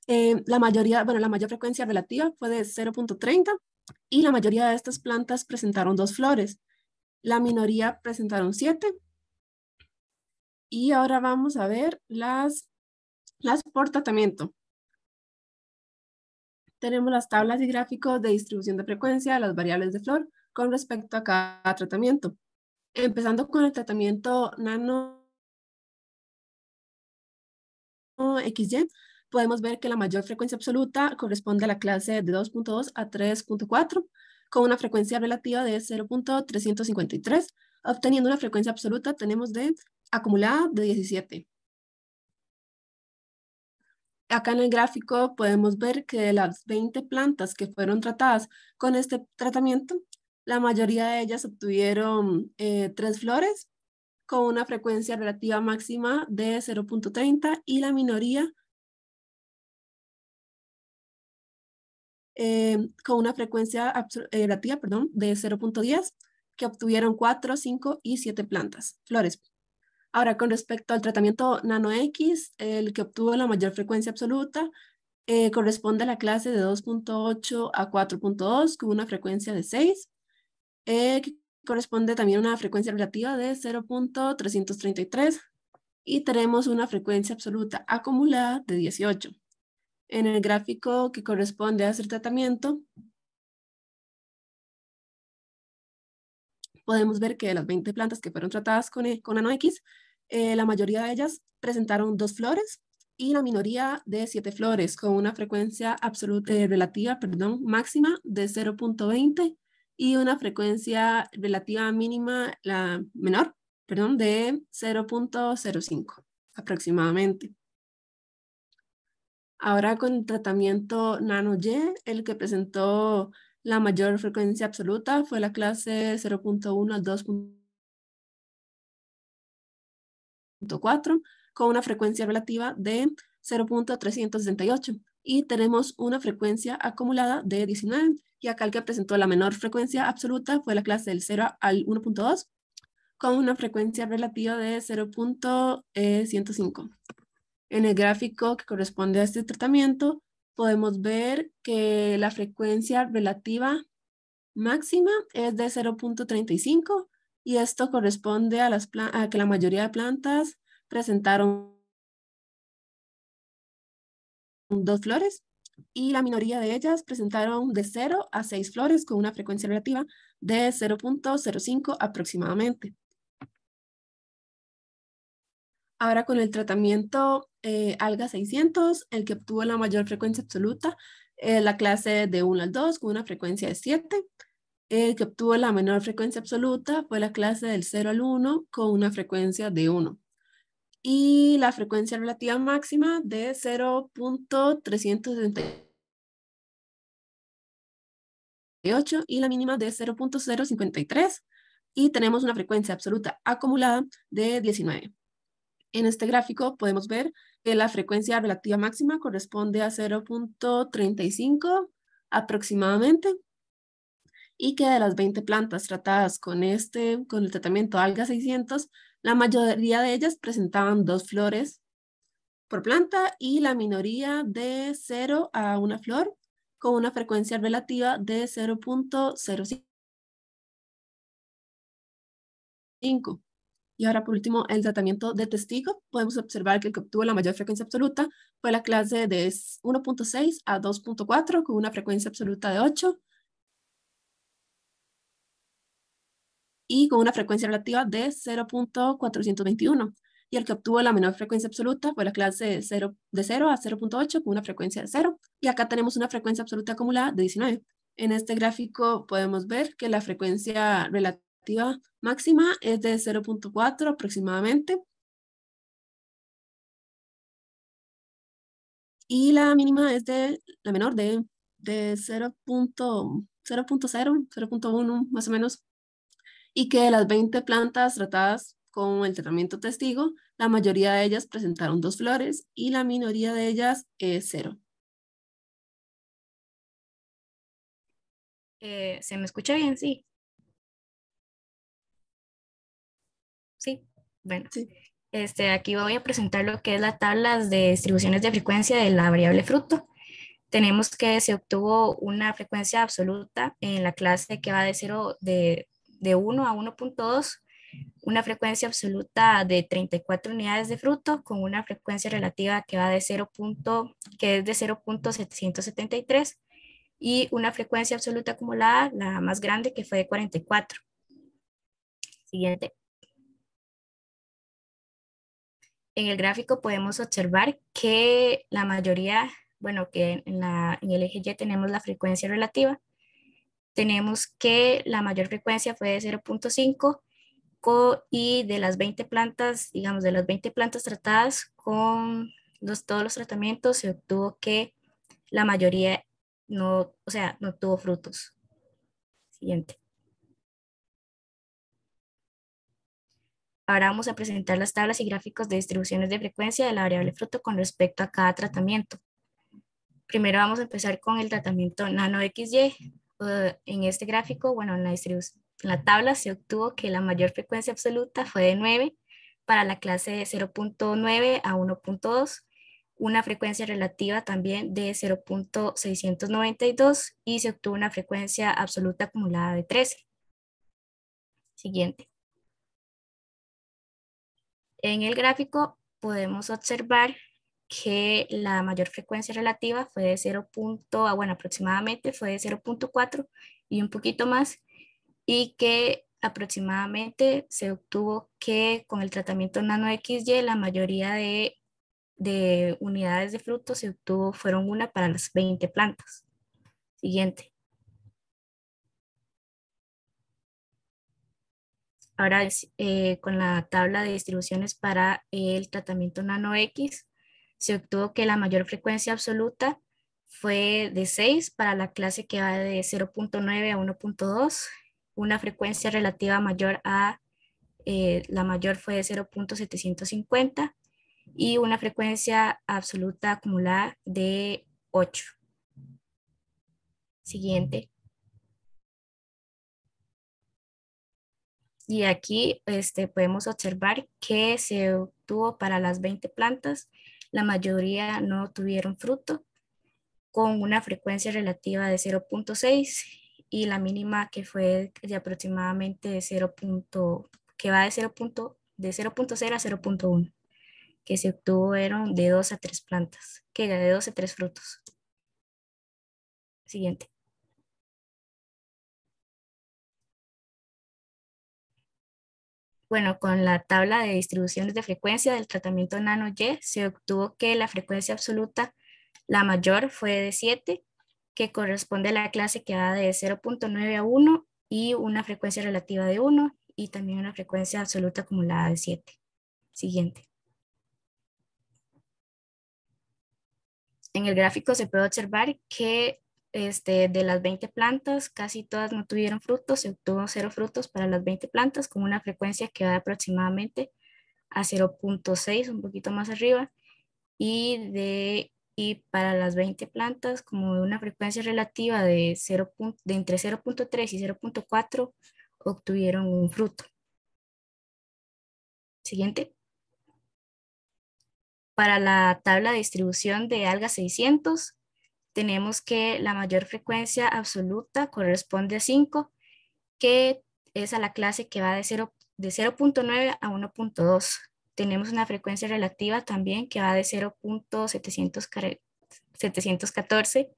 la mayor frecuencia relativa fue de 0.30 y la mayoría de estas plantas presentaron 2 flores. La minoría presentaron 7. Y ahora vamos a ver las por tratamiento. Tenemos las tablas y gráficos de distribución de frecuencia de las variables de flor con respecto a cada tratamiento. Empezando con el tratamiento NanoXY, podemos ver que la mayor frecuencia absoluta corresponde a la clase de 2.2 a 3.4, con una frecuencia relativa de 0.353, obteniendo una frecuencia absoluta tenemos acumulada de 17. Acá en el gráfico podemos ver que de las 20 plantas que fueron tratadas con este tratamiento, la mayoría de ellas obtuvieron 3 flores con una frecuencia relativa máxima de 0.30 y la minoría con una frecuencia relativa de 0.10 que obtuvieron 4, 5 y 7 plantas, flores. Ahora, con respecto al tratamiento NanoX, el que obtuvo la mayor frecuencia absoluta corresponde a la clase de 2.8 a 4.2 con una frecuencia de 6, que corresponde también a una frecuencia relativa de 0.333 y tenemos una frecuencia absoluta acumulada de 18. En el gráfico que corresponde a ese tratamiento, podemos ver que de las 20 plantas que fueron tratadas con NanoX, la mayoría de ellas presentaron 2 flores y la minoría de 7 flores con una frecuencia absoluta, relativa máxima de 0.20 y una frecuencia relativa mínima, la menor, perdón, de 0.05 aproximadamente. Ahora con el tratamiento nano-Y, el que presentó la mayor frecuencia absoluta fue la clase 0.1 al 2.4 con una frecuencia relativa de 0.368 y tenemos una frecuencia acumulada de 19. Y acá el que presentó la menor frecuencia absoluta fue la clase del 0 al 1.2 con una frecuencia relativa de 0.105. En el gráfico que corresponde a este tratamiento, podemos ver que la frecuencia relativa máxima es de 0.35 y esto corresponde a que la mayoría de plantas presentaron 2 flores y la minoría de ellas presentaron de 0 a 6 flores con una frecuencia relativa de 0.05 aproximadamente. Ahora con el tratamiento alga 600, el que obtuvo la mayor frecuencia absoluta, la clase de 1 al 2 con una frecuencia de 7. El que obtuvo la menor frecuencia absoluta fue la clase del 0 al 1 con una frecuencia de 1. Y la frecuencia relativa máxima de 0.378 y la mínima de 0.053. Y tenemos una frecuencia absoluta acumulada de 19. En este gráfico podemos ver que la frecuencia relativa máxima corresponde a 0.35 aproximadamente y que de las 20 plantas tratadas con el tratamiento alga 600, la mayoría de ellas presentaban 2 flores por planta y la minoría de 0 a 1 flor con una frecuencia relativa de 0.05. Y ahora, por último, el tratamiento de testigo. Podemos observar que el que obtuvo la mayor frecuencia absoluta fue la clase de 1.6 a 2.4 con una frecuencia absoluta de 8 y con una frecuencia relativa de 0.421. Y el que obtuvo la menor frecuencia absoluta fue la clase de 0 a 0.8 con una frecuencia de 0. Y acá tenemos una frecuencia absoluta acumulada de 19. En este gráfico podemos ver que la frecuencia relativa máxima es de 0.4 aproximadamente. Y la mínima es la menor de 0.0, 0.1 más o menos. Y que de las 20 plantas tratadas con el tratamiento testigo, la mayoría de ellas presentaron 2 flores y la minoría de ellas 0. ¿Se me escucha bien? Sí. Sí, bueno. Sí. Aquí voy a presentar lo que es la tabla de distribuciones de frecuencia de la variable fruto. Tenemos que se obtuvo una frecuencia absoluta en la clase que va de 1 a 1.2, una frecuencia absoluta de 34 unidades de fruto con una frecuencia relativa que va de que es de 0.773 y una frecuencia absoluta acumulada, la más grande, que fue de 44. Siguiente. En el gráfico podemos observar que la mayoría, bueno, que en el eje Y tenemos la frecuencia relativa. Tenemos que la mayor frecuencia fue de 0.5 y de las 20 plantas, digamos, de las 20 plantas tratadas con todos los tratamientos, se obtuvo que la mayoría no tuvo frutos. Siguiente. Ahora vamos a presentar las tablas y gráficos de distribuciones de frecuencia de la variable fruto con respecto a cada tratamiento. Primero vamos a empezar con el tratamiento nano XY. En este gráfico, bueno, en la tabla se obtuvo que la mayor frecuencia absoluta fue de 9 para la clase de 0.9 a 1.2, una frecuencia relativa también de 0.692 y se obtuvo una frecuencia absoluta acumulada de 13. Siguiente. En el gráfico podemos observar que la mayor frecuencia relativa fue de aproximadamente fue de 0.4 y un poquito más, y que aproximadamente se obtuvo que con el tratamiento nano XY la mayoría de unidades de fruto se obtuvo, fueron 1 para las 20 plantas. Siguiente. Ahora con la tabla de distribuciones para el tratamiento nano X, se obtuvo que la mayor frecuencia absoluta fue de 6 para la clase que va de 0.9 a 1.2, una frecuencia relativa mayor a, la mayor fue de 0.750 y una frecuencia absoluta acumulada de 8. Siguiente. Y aquí podemos observar que se obtuvo para las 20 plantas, la mayoría no tuvieron fruto, con una frecuencia relativa de 0.6 y la mínima que fue de aproximadamente 0. Que va de 0.0 a 0.1, que se obtuvieron de 2 a 3 plantas, que de 2 a 3 frutos. Siguiente. Bueno, con la tabla de distribuciones de frecuencia del tratamiento nano Y, se obtuvo que la frecuencia absoluta, la mayor, fue de 7, que corresponde a la clase que va de 0.9 a 1 y una frecuencia relativa de 1 y también una frecuencia absoluta acumulada de 7. Siguiente. En el gráfico se puede observar que de las 20 plantas, casi todas no tuvieron frutos, se obtuvo 0 frutos para las 20 plantas con una frecuencia que va aproximadamente a 0.6, un poquito más arriba, y para las 20 plantas, como una frecuencia relativa de entre 0.3 y 0.4, obtuvieron un fruto. Siguiente. Para la tabla de distribución de alga 600, tenemos que la mayor frecuencia absoluta corresponde a 5, que es a la clase que va de 0.9 a 1.2. Tenemos una frecuencia relativa también que va de 0.714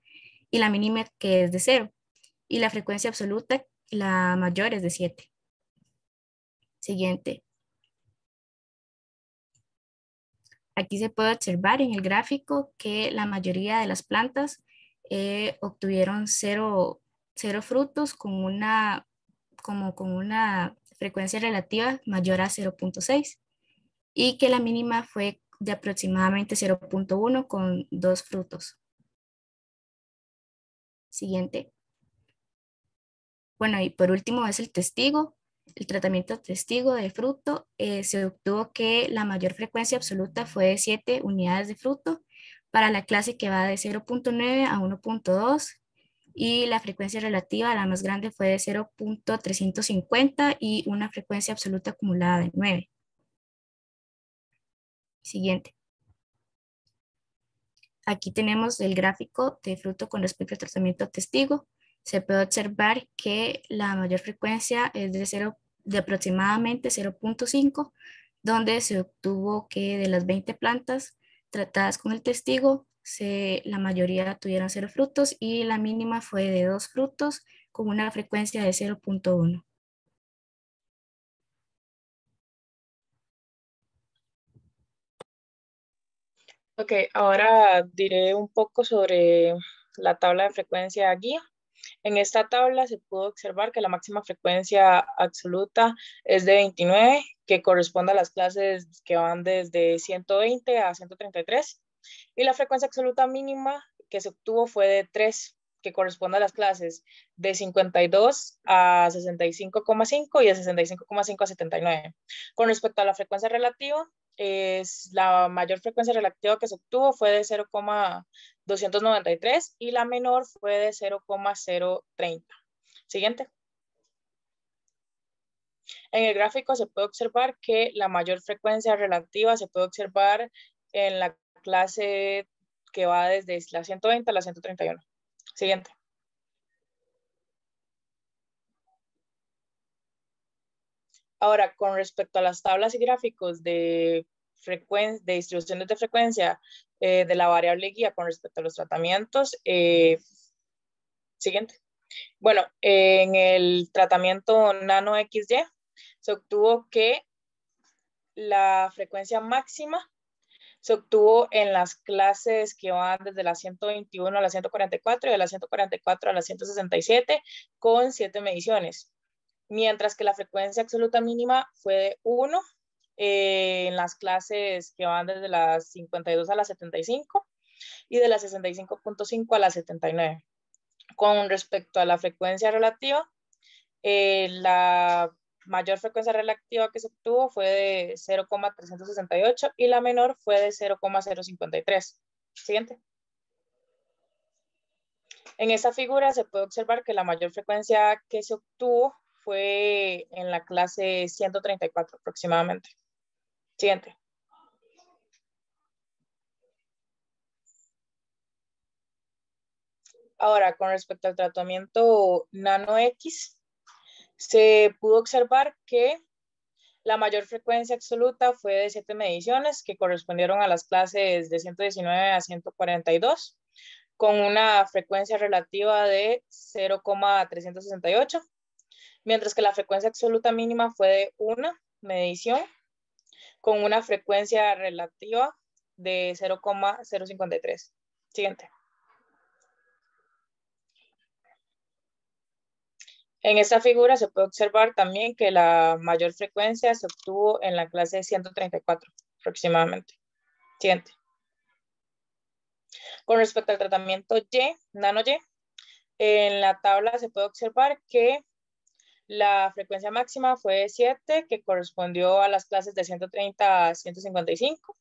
y la mínima que es de 0. Y la frecuencia absoluta, la mayor, es de 7. Siguiente. Aquí se puede observar en el gráfico que la mayoría de las plantas obtuvieron 0 frutos con una frecuencia relativa mayor a 0.6 y que la mínima fue de aproximadamente 0.1 con 2 frutos. Siguiente. Bueno, y por último es el testigo. El tratamiento testigo de fruto, se obtuvo que la mayor frecuencia absoluta fue de 7 unidades de fruto para la clase que va de 0.9 a 1.2 y la frecuencia relativa, la más grande, fue de 0.350 y una frecuencia absoluta acumulada de 9. Siguiente. Aquí tenemos el gráfico de fruto con respecto al tratamiento testigo. Se puede observar que la mayor frecuencia es de aproximadamente 0.5, donde se obtuvo que de las 20 plantas tratadas con el testigo, la mayoría tuvieron 0 frutos y la mínima fue de 2 frutos con una frecuencia de 0.1. Ok, ahora diré un poco sobre la tabla de frecuencia guía. En esta tabla se pudo observar que la máxima frecuencia absoluta es de 29, que corresponde a las clases que van desde 120 a 133, y la frecuencia absoluta mínima que se obtuvo fue de 3, que corresponde a las clases de 52 a 65,5 y de 65,5 a 79. Con respecto a la frecuencia relativa, la mayor frecuencia relativa que se obtuvo fue de 0,293 y la menor fue de 0,030. Siguiente. En el gráfico se puede observar que la mayor frecuencia relativa se puede observar en la clase que va desde la 120 a la 131. Siguiente. Ahora, con respecto a las tablas y gráficos de distribuciones de frecuencia de la variable guía con respecto a los tratamientos, siguiente. Bueno, en el tratamiento nano XY se obtuvo que la frecuencia máxima se obtuvo en las clases que van desde la 121 a la 144 y de la 144 a la 167 con 7 mediciones. mientras que la frecuencia absoluta mínima fue de 1 en las clases que van desde las 52 a las 75 y de las 65.5 a las 79. Con respecto a la frecuencia relativa, la mayor frecuencia relativa que se obtuvo fue de 0,368 y la menor fue de 0,053. Siguiente. En esta figura se puede observar que la mayor frecuencia que se obtuvo fue en la clase 134 aproximadamente. Siguiente. Ahora, con respecto al tratamiento nano-X, se pudo observar que la mayor frecuencia absoluta fue de 7 mediciones que correspondieron a las clases de 119 a 142, con una frecuencia relativa de 0,368, mientras que la frecuencia absoluta mínima fue de 1 medición, con una frecuencia relativa de 0,053. Siguiente. En esta figura se puede observar también que la mayor frecuencia se obtuvo en la clase 134 aproximadamente. Siguiente. Con respecto al tratamiento nano-Y, en la tabla se puede observar que la frecuencia máxima fue 7, que correspondió a las clases de 130 a 155,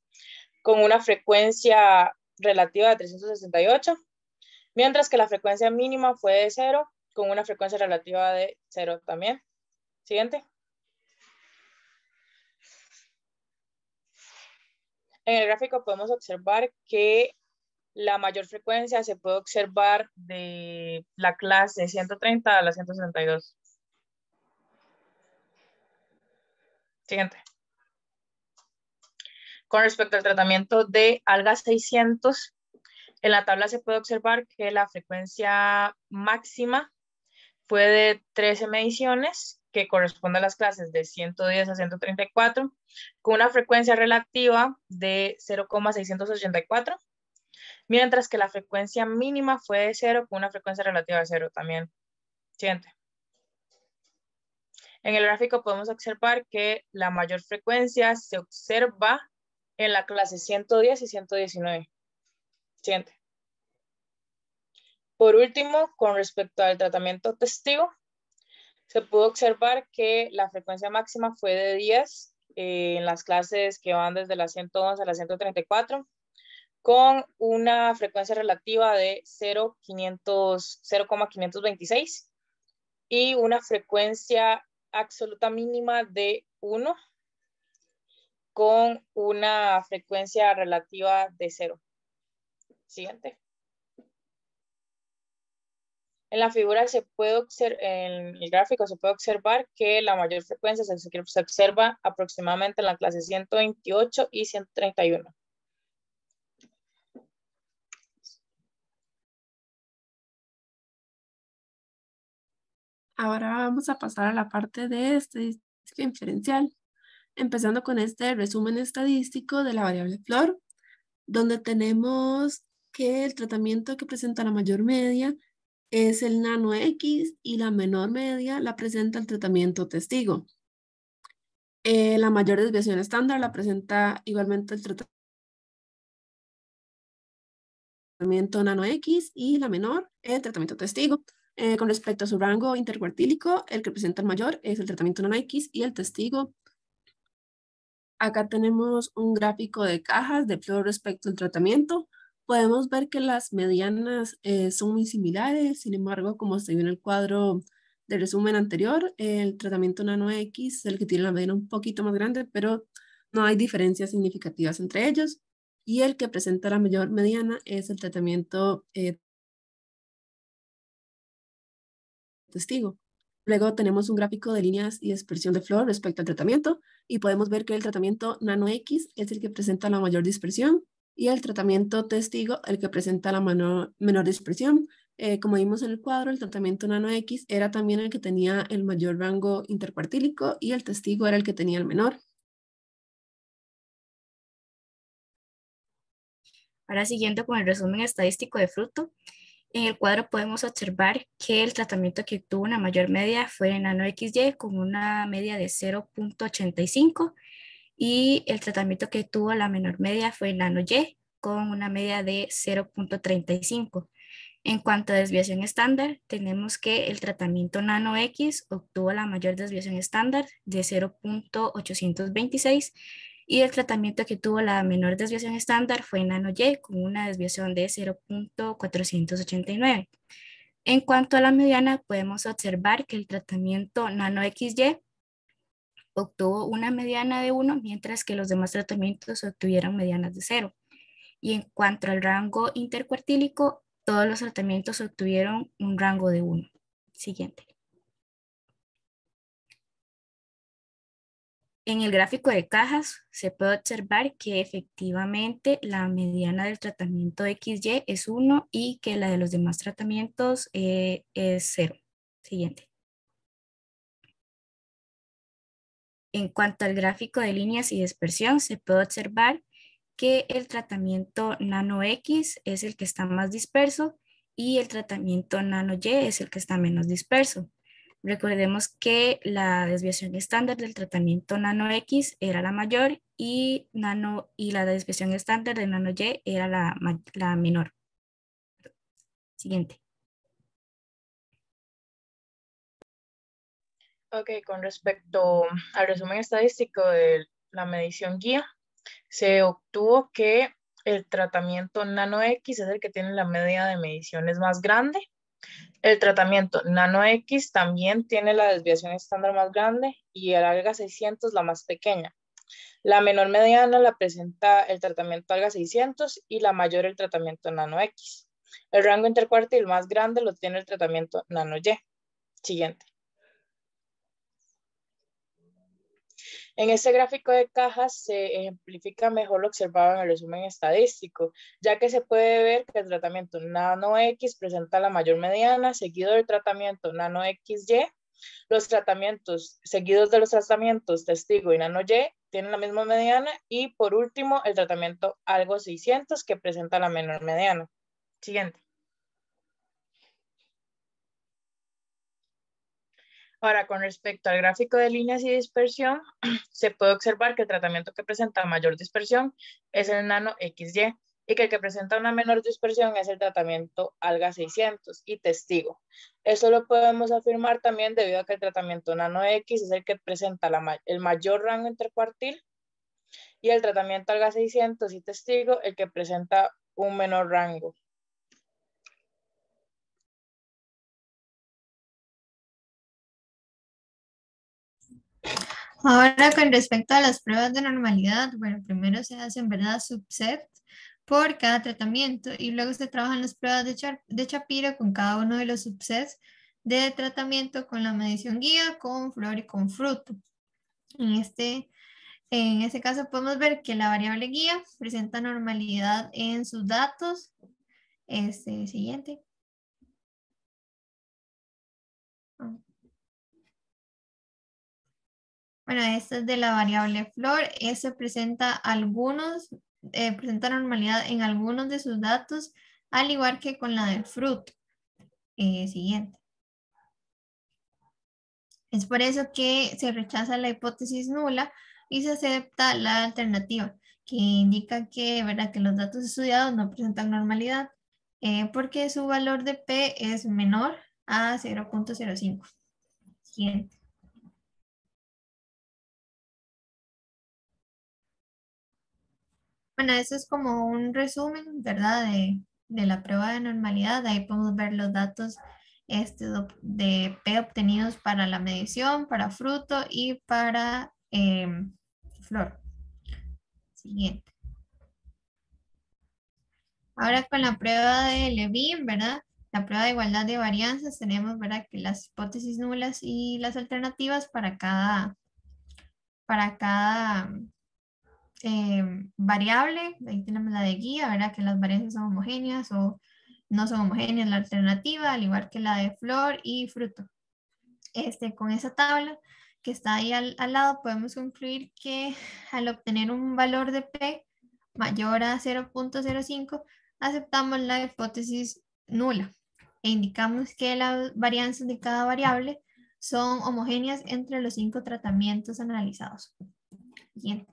con una frecuencia relativa de 368, mientras que la frecuencia mínima fue de 0, con una frecuencia relativa de 0 también. Siguiente. En el gráfico podemos observar que la mayor frecuencia se puede observar de la clase 130 a la 162. Siguiente. Con respecto al tratamiento de alga 600, en la tabla se puede observar que la frecuencia máxima fue de 13 mediciones, que corresponde a las clases de 110 a 134, con una frecuencia relativa de 0,684, mientras que la frecuencia mínima fue de 0, con una frecuencia relativa de 0 también. Siguiente. En el gráfico podemos observar que la mayor frecuencia se observa en la clase 110 y 119. Siguiente. Por último, con respecto al tratamiento testigo, se pudo observar que la frecuencia máxima fue de 10 en las clases que van desde la 111 a la 134, con una frecuencia relativa de 0,526 y una frecuencia absoluta mínima de 1, con una frecuencia relativa de 0. Siguiente. En la figura se puede observar, en el gráfico se puede observar que la mayor frecuencia se observa aproximadamente en la clase 128 y 131. Ahora vamos a pasar a la parte de estadística inferencial, empezando con este resumen estadístico de la variable flor, donde tenemos que el tratamiento que presenta la mayor media es el nano X y la menor media la presenta el tratamiento testigo. La mayor desviación estándar la presenta igualmente el tratamiento nano X y la menor el tratamiento testigo. Con respecto a su rango intercuartílico, el que presenta el mayor es el tratamiento nano X y el testigo. Acá tenemos un gráfico de cajas de flor respecto al tratamiento. Podemos ver que las medianas son muy similares, sin embargo, como se vio en el cuadro de resumen anterior, el tratamiento nano X es el que tiene la mediana un poquito más grande, pero no hay diferencias significativas entre ellos. Y el que presenta la mayor mediana es el tratamiento testigo. Luego tenemos un gráfico de líneas y dispersión de flor respecto al tratamiento y podemos ver que el tratamiento nano X es el que presenta la mayor dispersión y el tratamiento testigo el que presenta la menor dispersión. Como vimos en el cuadro, el tratamiento nano X era también el que tenía el mayor rango intercuartílico y el testigo era el que tenía el menor. Ahora siguiendo con el resumen estadístico de fruto, En el cuadro podemos observar que el tratamiento que obtuvo una mayor media fue nano XY con una media de 0.85 y el tratamiento que tuvo la menor media fue nano Y con una media de 0.35. En cuanto a desviación estándar, tenemos que el tratamiento nano X obtuvo la mayor desviación estándar de 0.826 y el tratamiento que tuvo la menor desviación estándar fue nano Y con una desviación de 0.489. En cuanto a la mediana, podemos observar que el tratamiento nano XY obtuvo una mediana de 1, mientras que los demás tratamientos obtuvieron medianas de 0. Y en cuanto al rango intercuartílico, todos los tratamientos obtuvieron un rango de 1. Siguiente. En el gráfico de cajas se puede observar que efectivamente la mediana del tratamiento XY es 1 y que la de los demás tratamientos es 0. Siguiente. En cuanto al gráfico de líneas y dispersión, se puede observar que el tratamiento nano X es el que está más disperso y el tratamiento nano Y es el que está menos disperso. Recordemos que la desviación estándar del tratamiento nano X era la mayor y la desviación estándar de nano Y era la menor. Siguiente. Ok, con respecto al resumen estadístico de la medición guía, se obtuvo que el tratamiento nano X es el que tiene la media de mediciones más grande. El tratamiento nano X también tiene la desviación estándar más grande y el alga 600 la más pequeña. La menor mediana la presenta el tratamiento alga 600 y la mayor el tratamiento nano X. El rango intercuartil más grande lo tiene el tratamiento nano Y. Siguiente. En este gráfico de cajas se ejemplifica mejor lo observado en el resumen estadístico, ya que se puede ver que el tratamiento nano X presenta la mayor mediana, seguido del tratamiento nano XY. Los tratamientos seguidos de los tratamientos testigo y nano Y tienen la misma mediana y por último el tratamiento algo 600 que presenta la menor mediana. Siguiente. Ahora, con respecto al gráfico de líneas y dispersión, se puede observar que el tratamiento que presenta mayor dispersión es el nano XY y que el que presenta una menor dispersión es el tratamiento alga 600 y testigo. Eso lo podemos afirmar también debido a que el tratamiento nano X es el que presenta el mayor rango intercuartil y el tratamiento alga 600 y testigo el que presenta un menor rango. Ahora, con respecto a las pruebas de normalidad, bueno, primero se hacen, ¿verdad?, subset por cada tratamiento y luego se trabajan las pruebas de Shapiro con cada uno de los subsets de tratamiento con la medición guía, con flor y con fruto. En este caso podemos ver que la variable guía presenta normalidad en sus datos. Siguiente. Bueno, esta es de la variable flor. Presenta presenta normalidad en algunos de sus datos, al igual que con la del fruto. Siguiente. Es por eso que se rechaza la hipótesis nula y se acepta la alternativa, que indica que, ¿verdad?, que los datos estudiados no presentan normalidad, porque su valor de P es menor a 0.05. Siguiente. Bueno, eso es como un resumen, ¿verdad?, de la prueba de normalidad. Ahí podemos ver los datos de P obtenidos para la medición, para fruto y para flor. Siguiente. Ahora con la prueba de Levin, ¿verdad? La prueba de igualdad de varianzas, tenemos, ¿verdad?, que las hipótesis nulas y las alternativas para cada variable. Ahí tenemos la de guía, ¿verdad?, que las varianzas son homogéneas o no son homogéneas, la alternativa, al igual que la de flor y fruto. Con esa tabla que está ahí al lado, podemos concluir que al obtener un valor de P mayor a 0.05, aceptamos la hipótesis nula. e indicamos que las varianzas de cada variable son homogéneas entre los 5 tratamientos analizados. Siguiente.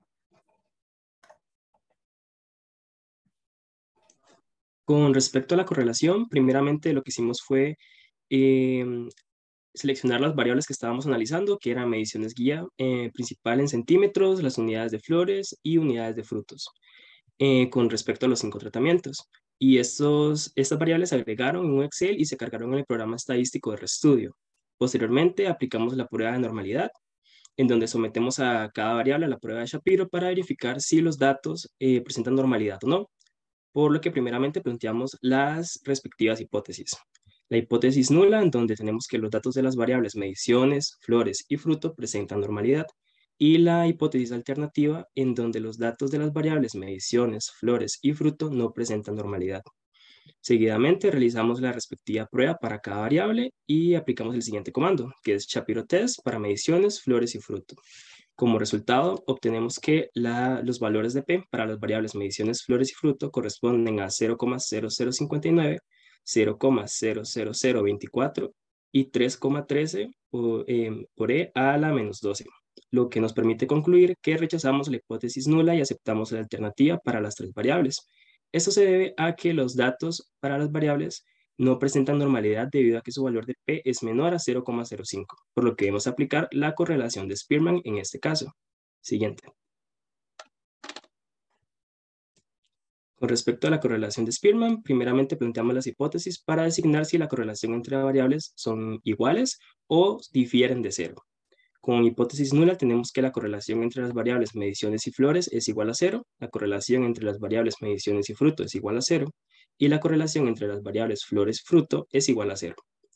Con respecto a la correlación, primeramente lo que hicimos fue seleccionar las variables que estábamos analizando, que eran mediciones guía principal en centímetros, las unidades de flores y unidades de frutos, con respecto a los 5 tratamientos. Y estas variables se agregaron en un Excel y se cargaron en el programa estadístico de RStudio. Posteriormente, aplicamos la prueba de normalidad, en donde sometemos a cada variable a la prueba de Shapiro para verificar si los datos presentan normalidad o no, por lo que primeramente planteamos las respectivas hipótesis. La hipótesis nula, en donde tenemos que los datos de las variables mediciones, flores y fruto presentan normalidad, y la hipótesis alternativa, en donde los datos de las variables mediciones, flores y fruto no presentan normalidad. Seguidamente realizamos la respectiva prueba para cada variable y aplicamos el siguiente comando, que es Shapiro Test para mediciones, flores y fruto. Como resultado, obtenemos que los valores de P para las variables mediciones, flores y fruto corresponden a 0,0059, 0,00024 y 3,13 por E a la menos 12, lo que nos permite concluir que rechazamos la hipótesis nula y aceptamos la alternativa para las 3 variables. Esto se debe a que los datos para las variables no presentan normalidad debido a que su valor de P es menor a 0,05, por lo que debemos aplicar la correlación de Spearman en este caso. Siguiente. Con respecto a la correlación de Spearman, primeramente planteamos las hipótesis para designar si la correlación entre variables son iguales o difieren de 0. Con hipótesis nula tenemos que la correlación entre las variables mediciones y flores es igual a 0, la correlación entre las variables mediciones y fruto es igual a 0, y la correlación entre las variables flores y fruto es igual a 0.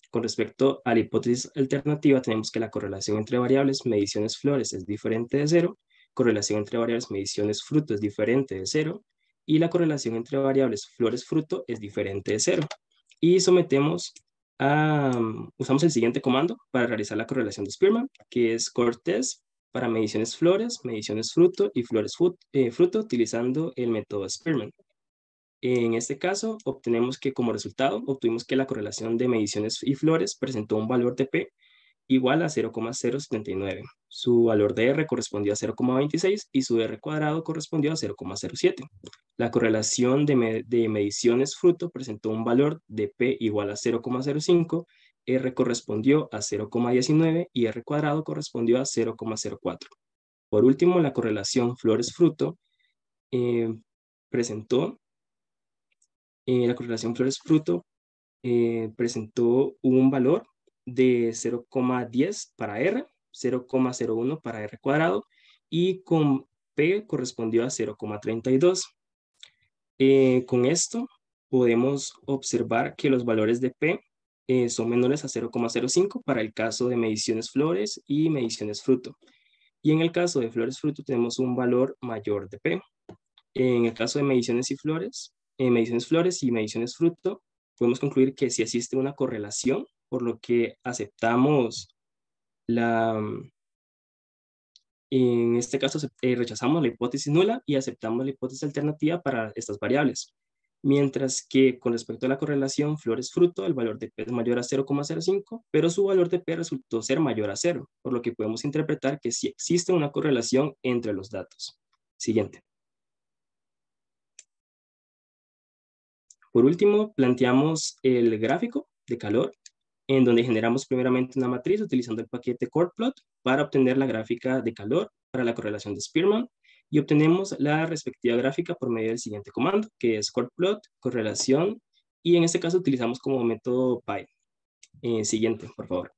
Con respecto a la hipótesis alternativa tenemos que la correlación entre variables mediciones flores es diferente de 0, correlación entre variables mediciones fruto es diferente de 0, y la correlación entre variables flores fruto es diferente de 0. Y usamos el siguiente comando para realizar la correlación de Spearman, que es CoreTest para mediciones flores, mediciones fruto y flores fruto utilizando el método Spearman. En este caso, obtuvimos que la correlación de mediciones y flores presentó un valor de P igual a 0,079. Su valor de R correspondió a 0,26 y su R cuadrado correspondió a 0,07. La correlación de mediciones fruto presentó un valor de P igual a 0,05, R correspondió a 0,19 y R cuadrado correspondió a 0,04. Por último, la correlación flores fruto presentó un valor de 0,10 para R, 0,01 para R cuadrado y con P correspondió a 0,32. Con esto podemos observar que los valores de P son menores a 0,05 para el caso de mediciones flores y mediciones fruto. Y en el caso de flores fruto tenemos un valor mayor de P. En el caso de mediciones flores y mediciones fruto, podemos concluir que sí existe una correlación, por lo que aceptamos en este caso rechazamos la hipótesis nula y aceptamos la hipótesis alternativa para estas variables. Mientras que con respecto a la correlación flores-fruto, el valor de P es mayor a 0,05, pero su valor de P resultó ser mayor a 0, por lo que podemos interpretar que sí existe una correlación entre los datos. Siguiente. Por último, planteamos el gráfico de calor, en donde generamos primeramente una matriz utilizando el paquete CorePlot para obtener la gráfica de calor para la correlación de Spearman, y obtenemos la respectiva gráfica por medio del siguiente comando, que es CorePlot, correlación, y en este caso utilizamos como método Py. Siguiente, por favor.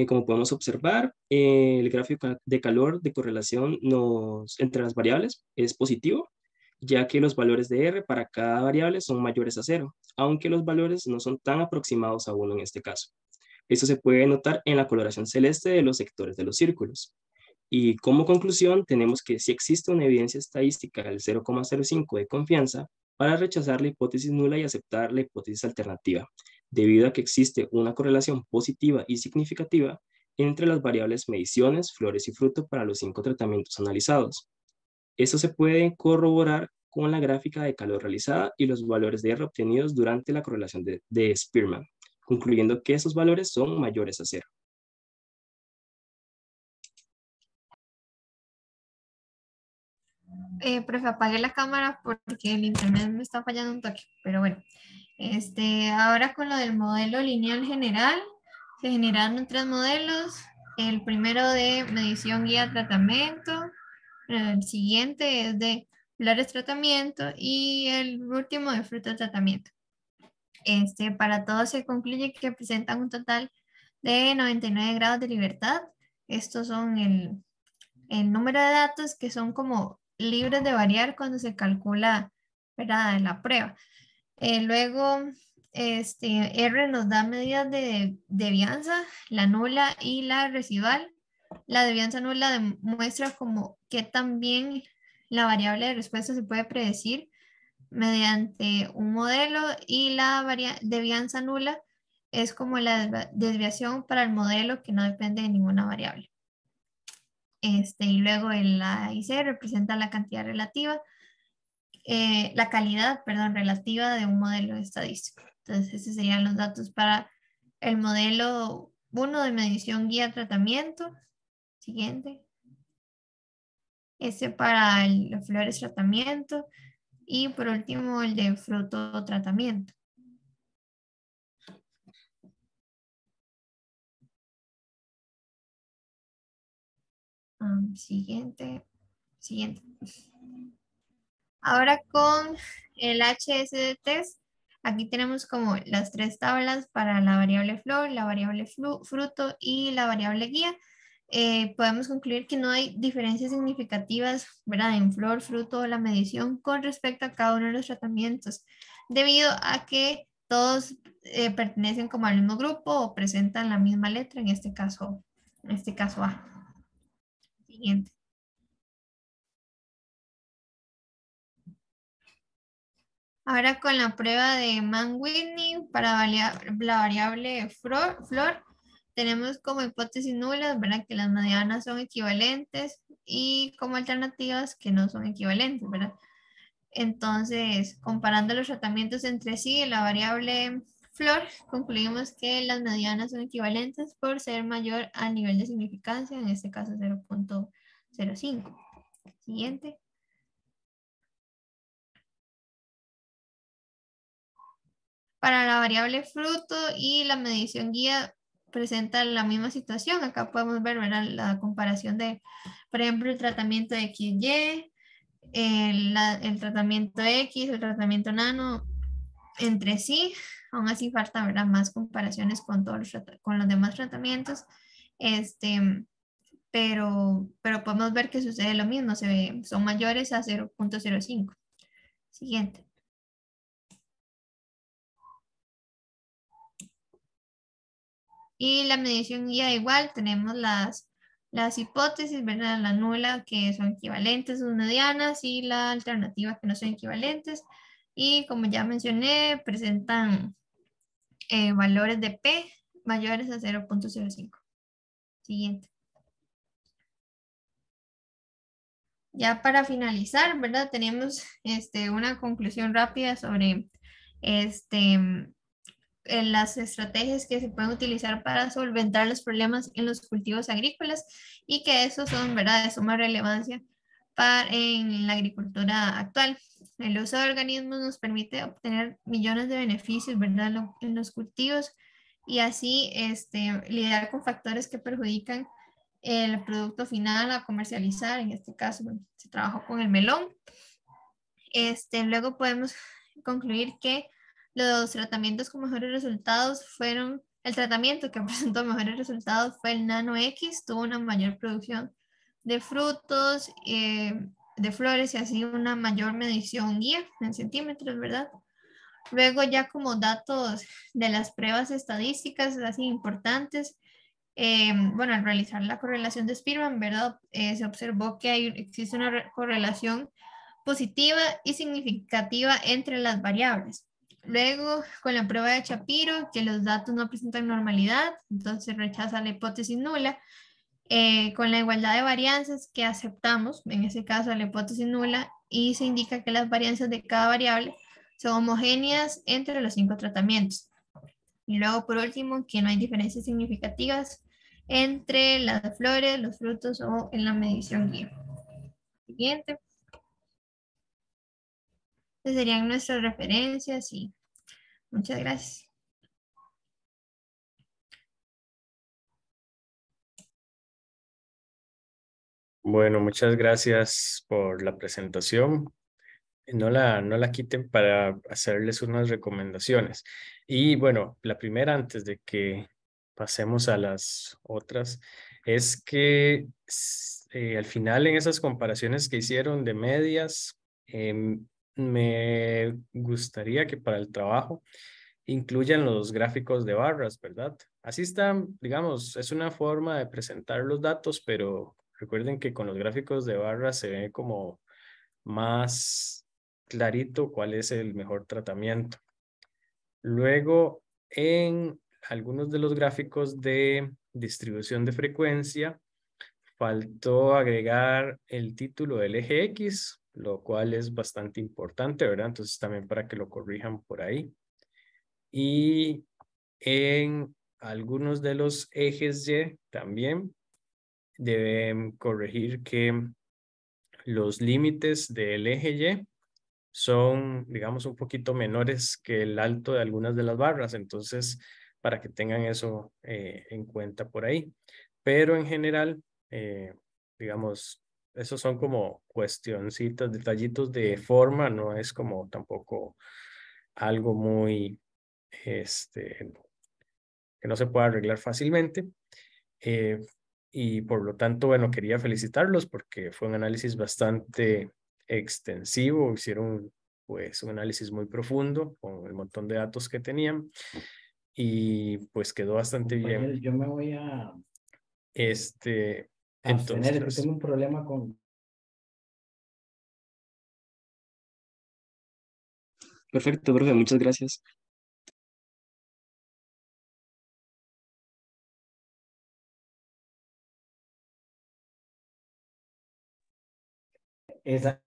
Como podemos observar, el gráfico de calor de correlación entre las variables es positivo, ya que los valores de R para cada variable son mayores a 0, aunque los valores no son tan aproximados a 1 en este caso. Esto se puede notar en la coloración celeste de los sectores de los círculos. Y como conclusión, tenemos que sí existe una evidencia estadística del 0,05 de confianza para rechazar la hipótesis nula y aceptar la hipótesis alternativa, debido a que existe una correlación positiva y significativa entre las variables mediciones, flores y fruto para los 5 tratamientos analizados. Esto se puede corroborar con la gráfica de calor realizada y los valores de R obtenidos durante la correlación de Spearman, concluyendo que esos valores son mayores a 0. Profe, apague la cámara porque el internet me está fallando un toque, pero bueno. Ahora con lo del modelo lineal general, se generaron 3 modelos. El primero de medición guía tratamiento, el siguiente es de flores tratamiento y el último de fruta tratamiento. Para todos se concluye que presentan un total de 99 grados de libertad. Estos son el número de datos que son como libres de variar cuando se calcula, ¿verdad?, la prueba. Luego, R nos da medidas de devianza, la nula y la residual. La devianza nula demuestra como que también la variable de respuesta se puede predecir mediante un modelo, y la devianza nula es como la desviación para el modelo que no depende de ninguna variable. Y luego la IC representa la cantidad relativa, la calidad, perdón, relativa de un modelo estadístico. Entonces, esos serían los datos para el modelo 1 de medición guía tratamiento. Siguiente. Para los flores tratamiento. Y por último, el de fruto tratamiento. Siguiente. Ahora con el HSD test, aquí tenemos como las 3 tablas para la variable flor, la variable fruto y la variable guía. Podemos concluir que no hay diferencias significativas, ¿verdad?, en flor, fruto o la medición con respecto a cada uno de los tratamientos, debido a que todos pertenecen como al mismo grupo o presentan la misma letra, en este caso A. Siguiente. Ahora con la prueba de Mann-Whitney para la variable flor, tenemos como hipótesis nulas, ¿verdad?, que las medianas son equivalentes, y como alternativas que no son equivalentes, ¿verdad? Entonces, comparando los tratamientos entre sí, la variable flor, concluimos que las medianas son equivalentes por ser mayor al nivel de significancia, en este caso 0.05. Siguiente. Para la variable fruto y la medición guía presenta la misma situación. Acá podemos ver, ¿verdad?, la comparación de, por ejemplo, el tratamiento de XY, el tratamiento X, el tratamiento nano entre sí. Aún así falta, ¿verdad?, más comparaciones con con los demás tratamientos. Pero podemos ver que sucede lo mismo, son mayores a 0.05. Siguiente. Y la medición guía igual, tenemos las hipótesis, ¿verdad?, la nula que son equivalentes, sus medianas, y la alternativa que no son equivalentes. Y como ya mencioné, presentan valores de P mayores a 0.05. Siguiente. Ya para finalizar, ¿verdad?, tenemos una conclusión rápida sobre las estrategias que se pueden utilizar para solventar los problemas en los cultivos agrícolas, y que esos son, ¿verdad?, de suma relevancia en la agricultura actual. El uso de organismos nos permite obtener millones de beneficios, ¿verdad?, en los cultivos, y así lidiar con factores que perjudican el producto final a comercializar. En este caso, se trabajó con el melón. Luego podemos concluir que los tratamientos con mejores resultados el tratamiento que presentó mejores resultados fue el Nano X, tuvo una mayor producción de frutos, de flores, y así una mayor medición guía en centímetros, ¿verdad? Luego, ya como datos de las pruebas estadísticas así importantes, bueno, al realizar la correlación de Spearman, ¿verdad?, se observó que existe una correlación positiva y significativa entre las variables. Luego, con la prueba de Shapiro, que los datos no presentan normalidad, entonces rechaza la hipótesis nula. Con la igualdad de varianzas, que aceptamos, en ese caso la hipótesis nula, y se indica que las varianzas de cada variable son homogéneas entre los 5 tratamientos. Y luego, por último, que no hay diferencias significativas entre las flores, los frutos o en la medición guía. Siguiente. Estas serían nuestras referencias y muchas gracias. Bueno, muchas gracias por la presentación. No la quiten para hacerles unas recomendaciones. Y bueno, la primera, antes de que pasemos a las otras, es que al final en esas comparaciones que hicieron de medias, me gustaría que para el trabajo incluyan los gráficos de barras, ¿verdad? Así están, digamos, es una forma de presentar los datos, pero recuerden que con los gráficos de barras se ve como más clarito cuál es el mejor tratamiento. Luego, en algunos de los gráficos de distribución de frecuencia, faltó agregar el título del eje X, lo cual es bastante importante, ¿verdad? Entonces también para que lo corrijan por ahí. Y en algunos de los ejes Y también deben corregir que los límites del eje Y son, digamos, un poquito menores que el alto de algunas de las barras. Entonces, para que tengan eso en cuenta por ahí. Pero en general, digamos, esos son como cuestioncitas, detallitos de forma, no es como tampoco algo muy, que no se pueda arreglar fácilmente. Y por lo tanto, bueno, quería felicitarlos porque fue un análisis bastante extensivo, hicieron pues un análisis muy profundo con el montón de datos que tenían y pues quedó bastante bien. Yo me voy a abstener, es que entonces, tengo un problema con... Perfecto, profe, muchas gracias. Esa...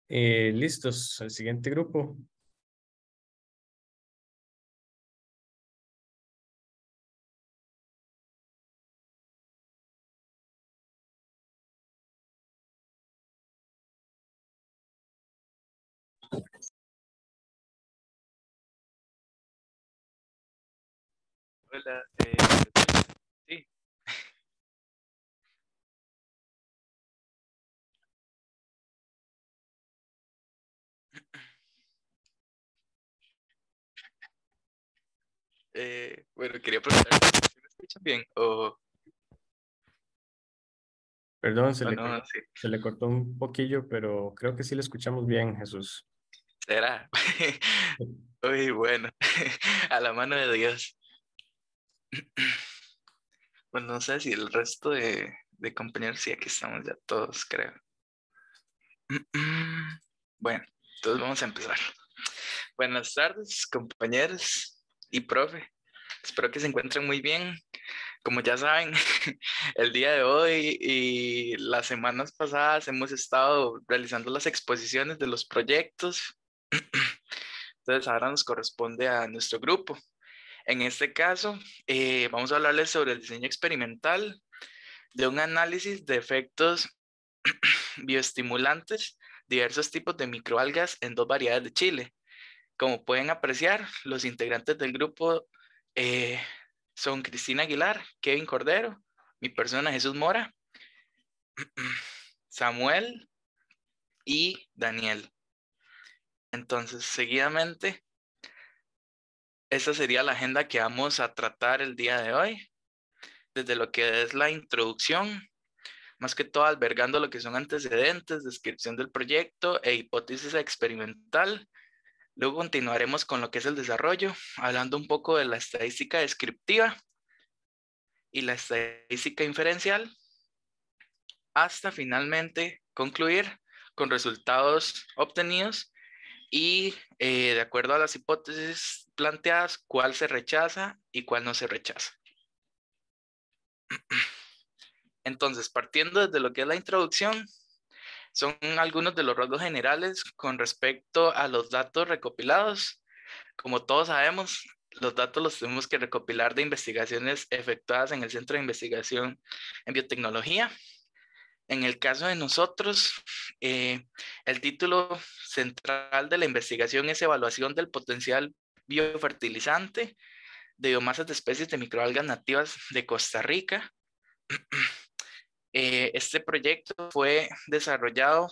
listos, al siguiente grupo. Hola, sí. Bueno, quería preguntar si me escuchan bien Perdón, o no, sí. se le cortó un poquillo, pero creo que sí le escuchamos bien, Jesús. ¿Será? Uy, bueno, a la mano de Dios. Pues no sé si el resto de compañeros, sí, aquí estamos ya todos, creo. Bueno, entonces vamos a empezar. Buenas tardes, compañeros y profe. Espero que se encuentren muy bien. Como ya saben, el día de hoy y las semanas pasadas hemos estado realizando las exposiciones de los proyectos. Entonces ahora nos corresponde a nuestro grupo. En este caso, vamos a hablarles sobre el diseño experimental de un análisis de efectos bioestimulantes, diversos tipos de microalgas en 2 variedades de chile. Como pueden apreciar, los integrantes del grupo son Cristina Aguilar, Kevin Cordero, mi persona Jesús Mora, Samuel y Daniel. Entonces, seguidamente, esa sería la agenda que vamos a tratar el día de hoy, desde lo que es la introducción, más que todo albergando lo que son antecedentes, descripción del proyecto e hipótesis experimental. Luego continuaremos con lo que es el desarrollo, hablando un poco de la estadística descriptiva y la estadística inferencial, hasta finalmente concluir con resultados obtenidos y de acuerdo a las hipótesis planteadas, cuál se rechaza y cuál no se rechaza. Entonces, partiendo desde lo que es la introducción, son algunos de los rasgos generales con respecto a los datos recopilados. Como todos sabemos, los datos los tenemos que recopilar de investigaciones efectuadas en el Centro de Investigación en Biotecnología. En el caso de nosotros, el título central de la investigación es Evaluación del potencial biofertilizante de biomasas de especies de microalgas nativas de Costa Rica. Este proyecto fue desarrollado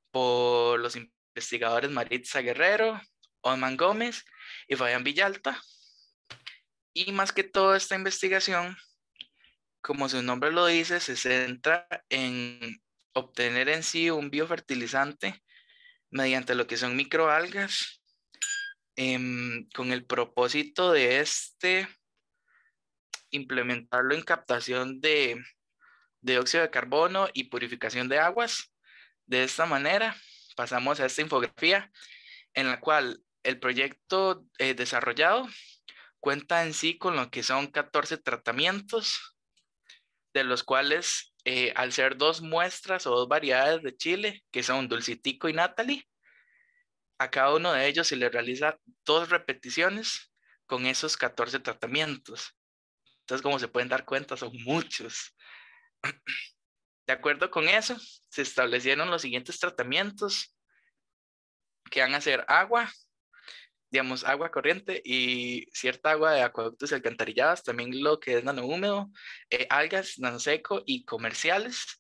por los investigadores Maritza Guerrero, Osman Gómez y Fabián Villalta. Y más que todo, esta investigación, como su nombre lo dice, se centra en obtener en sí un biofertilizante mediante lo que son microalgas, con el propósito de implementarlo en captación de dióxido de carbono y purificación de aguas. De esta manera, pasamos a esta infografía en la cual el proyecto desarrollado cuenta en sí con lo que son 14 tratamientos, de los cuales al ser 2 muestras o 2 variedades de chile, que son Dulcitico y Natalie, a cada uno de ellos se le realiza 2 repeticiones con esos 14 tratamientos. Entonces, como se pueden dar cuenta, son muchos. De acuerdo con eso, se establecieron los siguientes tratamientos, que van a ser agua, digamos, agua corriente y cierta agua de acueductos y alcantarilladas, también lo que es nanohúmedo, algas, nanoseco y comerciales.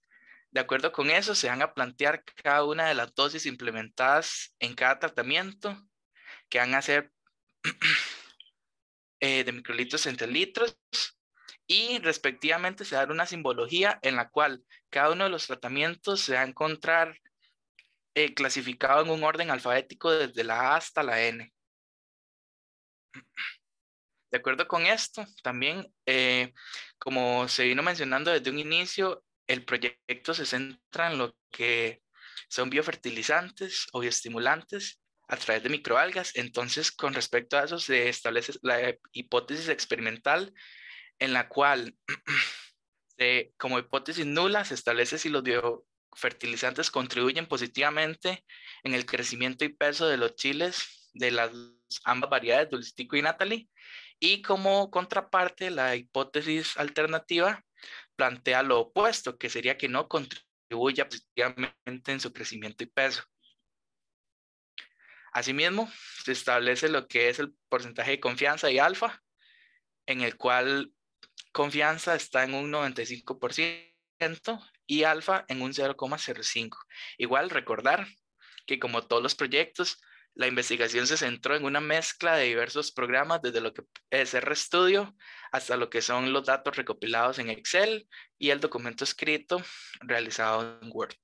De acuerdo con eso, se van a plantear cada una de las dosis implementadas en cada tratamiento, que van a ser de microlitros entre litros, y respectivamente se va a dar una simbología en la cual cada uno de los tratamientos se va a encontrar clasificado en un orden alfabético desde la A hasta la N. De acuerdo con esto, también, como se vino mencionando desde un inicio, el proyecto se centra en lo que son biofertilizantes o bioestimulantes a través de microalgas. Entonces, con respecto a eso, se establece la hipótesis experimental en la cual, como hipótesis nula, se establece si los biofertilizantes contribuyen positivamente en el crecimiento y peso de los chiles de las ambas variedades, Dulcitico y Natalie, y como contraparte, la hipótesis alternativa plantea lo opuesto, que sería que no contribuya positivamente en su crecimiento y peso. Asimismo, se establece lo que es el porcentaje de confianza y alfa, en el cual confianza está en un 95% y alfa en un 0,05. Igual recordar que como todos los proyectos, la investigación se centró en una mezcla de diversos programas, desde lo que es RStudio hasta lo que son los datos recopilados en Excel y el documento escrito realizado en Word.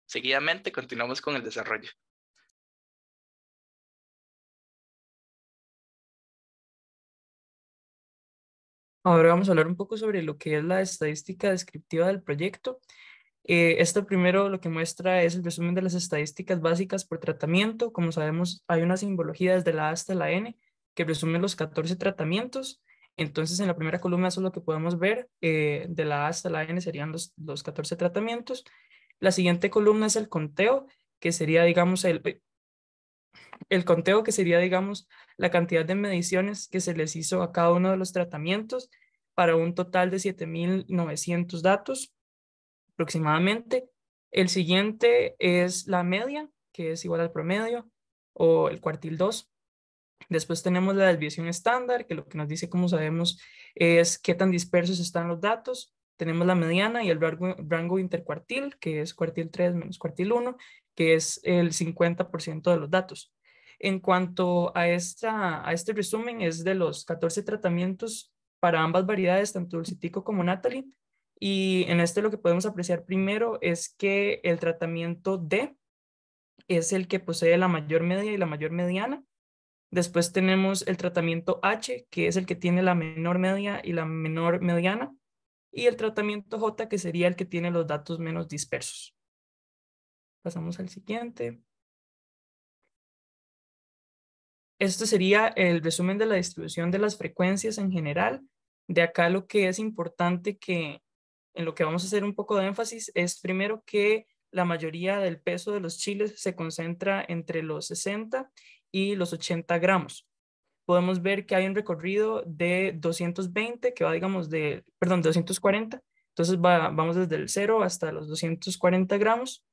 Seguidamente continuamos con el desarrollo. Ahora vamos a hablar un poco sobre lo que es la estadística descriptiva del proyecto. Esto primero lo que muestra es el resumen de las estadísticas básicas por tratamiento. Como sabemos, hay una simbología desde la A hasta la N que resume los 14 tratamientos. Entonces, en la primera columna eso es lo que podemos ver. De la A hasta la N serían los 14 tratamientos. La siguiente columna es el conteo, que sería, digamos, el conteo, que sería, digamos, la cantidad de mediciones que se les hizo a cada uno de los tratamientos para un total de 7.900 datos aproximadamente. El siguiente es la media, que es igual al promedio, o el cuartil 2. Después tenemos la desviación estándar, que lo que nos dice, como sabemos, es qué tan dispersos están los datos. Tenemos la mediana y el rango intercuartil, que es cuartil 3 menos cuartil 1, que es el 50% de los datos. En cuanto a este resumen, es de los 14 tratamientos para ambas variedades, tanto Dulcitico como Natalie. Y en este lo que podemos apreciar primero es que el tratamiento D es el que posee la mayor media y la mayor mediana. Después tenemos el tratamiento H, que es el que tiene la menor media y la menor mediana. Y el tratamiento J, que sería el que tiene los datos menos dispersos. Pasamos al siguiente. Esto sería el resumen de la distribución de las frecuencias en general. De acá lo que es importante en lo que vamos a hacer un poco de énfasis es primero que la mayoría del peso de los chiles se concentra entre los 60 y los 80 gramos. Podemos ver que hay un recorrido de 220 que va, digamos, 240. Entonces vamos desde el 0 hasta los 240 gramos.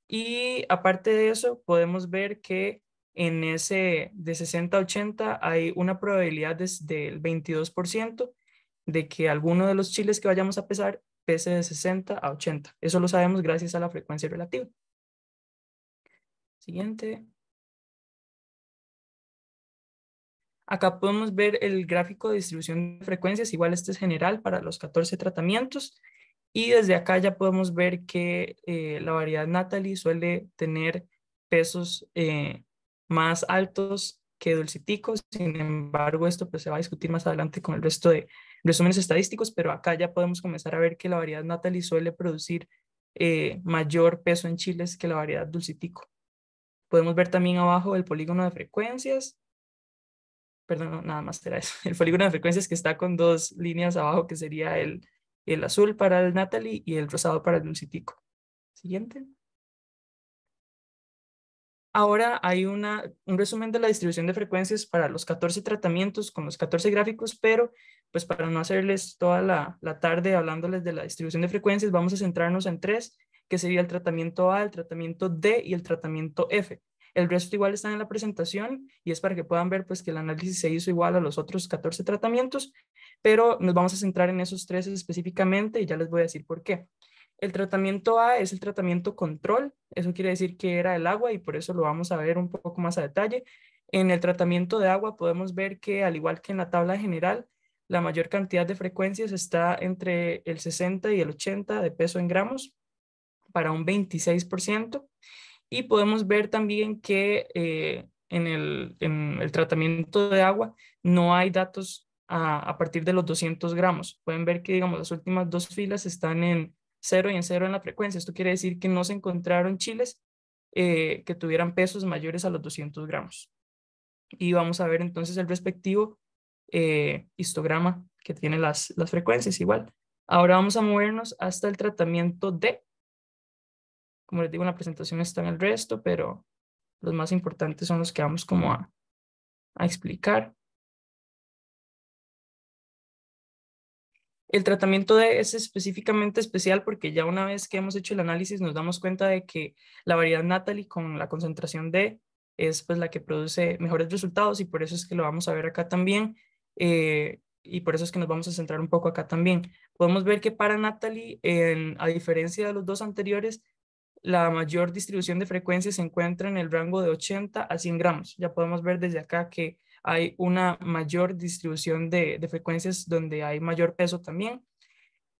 Y aparte de eso, podemos ver que en ese de 60 a 80 hay una probabilidad del 22% de que alguno de los chiles que vayamos a pesar pese de 60 a 80. Eso lo sabemos gracias a la frecuencia relativa. Siguiente. Acá podemos ver el gráfico de distribución de frecuencias. Igual este es general para los 14 tratamientos. Y desde acá ya podemos ver que la variedad Natalie suele tener pesos más altos que Dulcitico. Sin embargo, esto pues se va a discutir más adelante con el resto de resúmenes estadísticos, pero acá ya podemos comenzar a ver que la variedad Natalie suele producir mayor peso en chiles que la variedad Dulcitico. Podemos ver también abajo el polígono de frecuencias. Perdón, no, nada más era eso. El polígono de frecuencias que está con dos líneas abajo, que sería el azul para el Natalie y el rosado para el Dulcitico. Siguiente. Ahora hay un resumen de la distribución de frecuencias para los 14 tratamientos con los 14 gráficos, pero pues para no hacerles toda la tarde hablándoles de la distribución de frecuencias, vamos a centrarnos en 3, que sería el tratamiento A, el tratamiento D y el tratamiento F. El resto igual está en la presentación y es para que puedan ver pues que el análisis se hizo igual a los otros 14 tratamientos, pero nos vamos a centrar en esos 3 específicamente y ya les voy a decir por qué. El tratamiento A es el tratamiento control, eso quiere decir que era el agua y por eso lo vamos a ver un poco más a detalle. En el tratamiento de agua podemos ver que al igual que en la tabla general, la mayor cantidad de frecuencias está entre el 60 y el 80 de peso en gramos para un 26%. Y podemos ver también que en el tratamiento de agua no hay datos a partir de los 200 gramos. Pueden ver que, digamos, las últimas 2 filas están en 0 y en 0 en la frecuencia. Esto quiere decir que no se encontraron chiles que tuvieran pesos mayores a los 200 gramos. Y vamos a ver entonces el respectivo histograma que tiene las frecuencias igual. Ahora vamos a movernos hasta el tratamiento D. Como les digo, en la presentación están el resto, pero los más importantes son los que vamos como a explicar. El tratamiento D es específicamente especial porque ya una vez que hemos hecho el análisis nos damos cuenta de que la variedad Natalie con la concentración D es pues la que produce mejores resultados y por eso es que lo vamos a ver acá también y por eso es que nos vamos a centrar un poco acá también. Podemos ver que para Natalie, a diferencia de los dos anteriores, la mayor distribución de frecuencias se encuentra en el rango de 80 a 100 gramos. Ya podemos ver desde acá que hay una mayor distribución de frecuencias donde hay mayor peso también.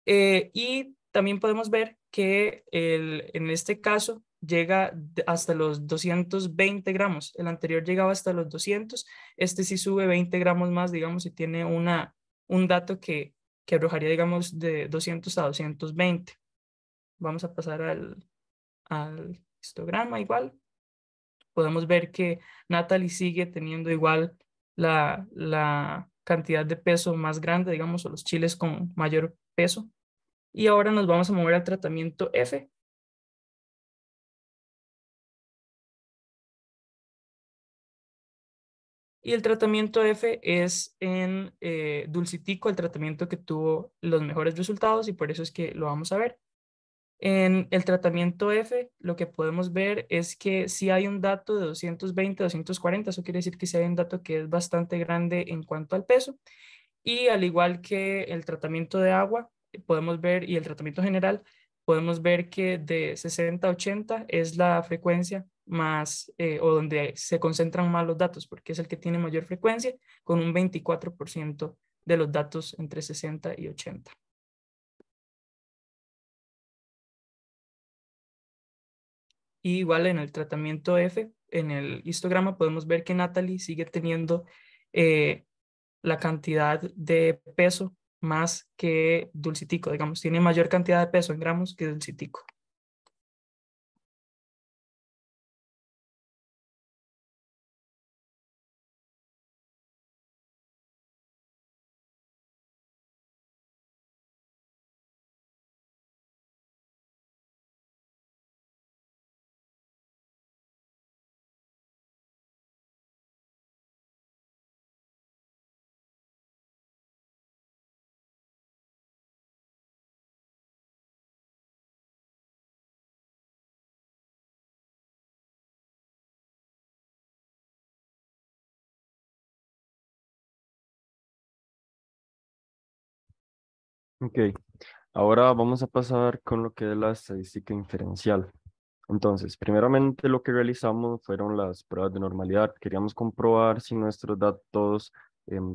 Y también podemos ver que en este caso llega hasta los 220 gramos. El anterior llegaba hasta los 200. Este sí sube 20 gramos más, digamos, y tiene un dato que arrojaría, digamos, de 200 a 220. Vamos a pasar al histograma igual. Podemos ver que Natalie sigue teniendo igual la cantidad de peso más grande, digamos, o los chiles con mayor peso. Y ahora nos vamos a mover al tratamiento F. Y el tratamiento F es en Dulcitico, el tratamiento que tuvo los mejores resultados y por eso es que lo vamos a ver. En el tratamiento F, lo que podemos ver es que si hay un dato de 220, 240, eso quiere decir que si hay un dato que es bastante grande en cuanto al peso. Y al igual que el tratamiento de agua, podemos ver, y el tratamiento general, podemos ver que de 60 a 80 es la frecuencia más, o donde se concentran más los datos, porque es el que tiene mayor frecuencia, con un 24% de los datos entre 60 y 80. Y igual en el tratamiento F, en el histograma, podemos ver que Natalie sigue teniendo la cantidad de peso más que Dulcitico, digamos, tiene mayor cantidad de peso en gramos que Dulcitico. Ok, ahora vamos a pasar con lo que es la estadística inferencial. Entonces, primeramente lo que realizamos fueron las pruebas de normalidad. Queríamos comprobar si nuestros datos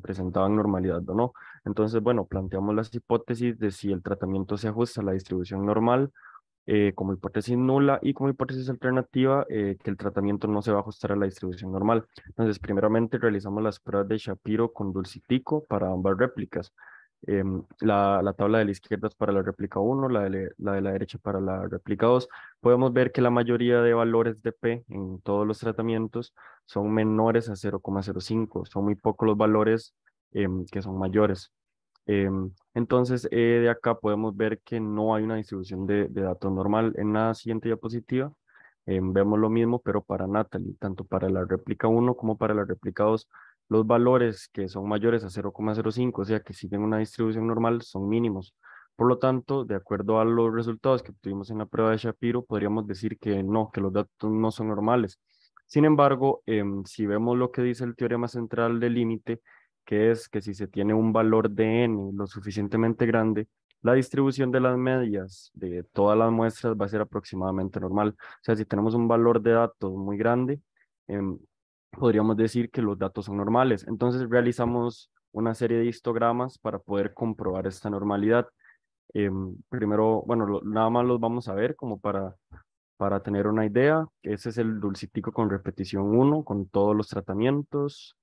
presentaban normalidad o no. Entonces, bueno, planteamos las hipótesis de si el tratamiento se ajusta a la distribución normal, como hipótesis nula, y como hipótesis alternativa, que el tratamiento no se va a ajustar a la distribución normal. Entonces, primeramente realizamos las pruebas de Shapiro con Dulcitico para ambas réplicas. La tabla de la izquierda es para la réplica 1, la de la derecha para la réplica 2. Podemos ver que la mayoría de valores de P en todos los tratamientos son menores a 0,05. Son muy pocos los valores que son mayores. Entonces, de acá podemos ver que no hay una distribución de datos normal. En la siguiente diapositiva vemos lo mismo, pero para Natalie, tanto para la réplica 1 como para la réplica 2. Los valores que son mayores a 0,05, o sea, que siguen una distribución normal, son mínimos. Por lo tanto, de acuerdo a los resultados que obtuvimos en la prueba de Shapiro, podríamos decir que no, que los datos no son normales. Sin embargo, si vemos lo que dice el teorema central del límite, que es que si se tiene un valor de n lo suficientemente grande, la distribución de las medias de todas las muestras va a ser aproximadamente normal. O sea, si tenemos un valor de datos muy grande, podríamos decir que los datos son normales. Entonces realizamos una serie de histogramas para poder comprobar esta normalidad. Primero, bueno, nada más los vamos a ver como para tener una idea. Ese es el Dulcitico con repetición 1, con todos los tratamientos.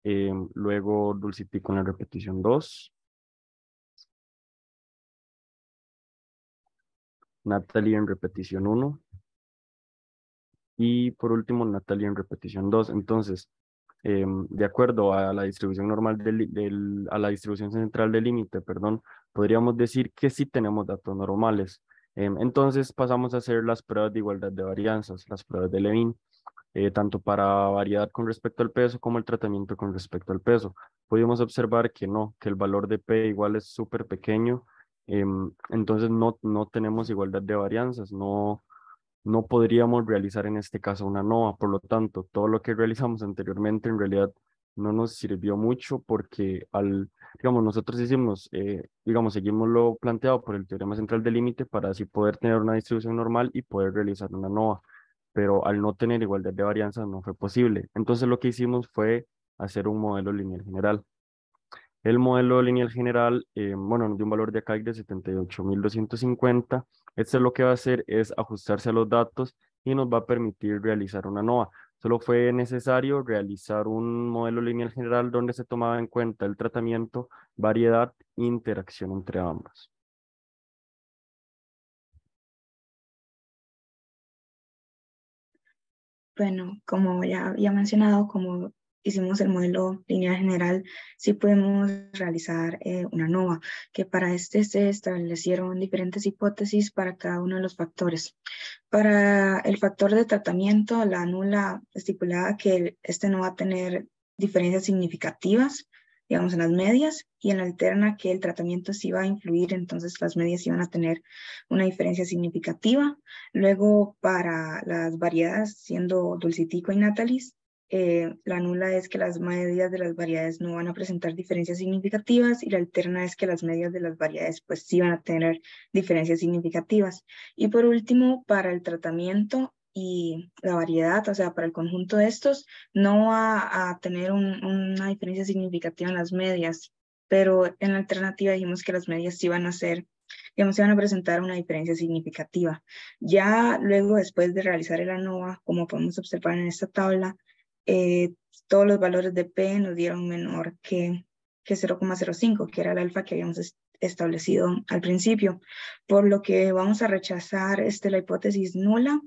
Luego Dulcitico en la repetición 2. Natalie en repetición 1. Y por último, Natalie en repetición 2. Entonces, de acuerdo a la distribución normal a la distribución central del límite, perdón, podríamos decir que sí tenemos datos normales. Entonces pasamos a hacer las pruebas de igualdad de varianzas, las pruebas de Levin, tanto para variedad con respecto al peso como el tratamiento con respecto al peso. Pudimos observar que no, que el valor de P igual es súper pequeño, entonces no tenemos igualdad de varianzas, no podríamos realizar en este caso una NOVA. Por lo tanto, todo lo que realizamos anteriormente en realidad no nos sirvió mucho porque digamos, nosotros hicimos, digamos, seguimos lo planteado por el teorema central del límite para así poder tener una distribución normal y poder realizar una NOVA, pero al no tener igualdad de varianzas no fue posible. Entonces lo que hicimos fue hacer un modelo lineal general. El modelo lineal general, bueno, nos dio un valor de acá de 78.250. Este lo que va a hacer es ajustarse a los datos y nos va a permitir realizar una NOVA. Solo fue necesario realizar un modelo lineal general donde se tomaba en cuenta el tratamiento, variedad e interacción entre ambos. Bueno, como ya había mencionado, como hicimos el modelo lineal general, sí podemos realizar una NOVA, que para este se establecieron diferentes hipótesis para cada uno de los factores. Para el factor de tratamiento, la nula estipulaba que este no va a tener diferencias significativas digamos, en las medias, y en la alterna que el tratamiento sí va a influir, entonces las medias iban a tener una diferencia significativa. Luego, para las variedades, siendo Dulcitico y Natalis, la nula es que las medias de las variedades no van a presentar diferencias significativas, y la alterna es que las medias de las variedades pues sí van a tener diferencias significativas. Y por último, para el tratamiento y la variedad, o sea, para el conjunto de estos, no va a tener una diferencia significativa en las medias, pero en la alternativa dijimos que las medias sí van a ser, digamos, sí van a presentar una diferencia significativa. Ya luego, después de realizar el ANOVA, como podemos observar en esta tabla, todos los valores de P nos dieron menor que 0,05, que era el alfa que habíamos establecido al principio, por lo que vamos a rechazar la hipótesis nula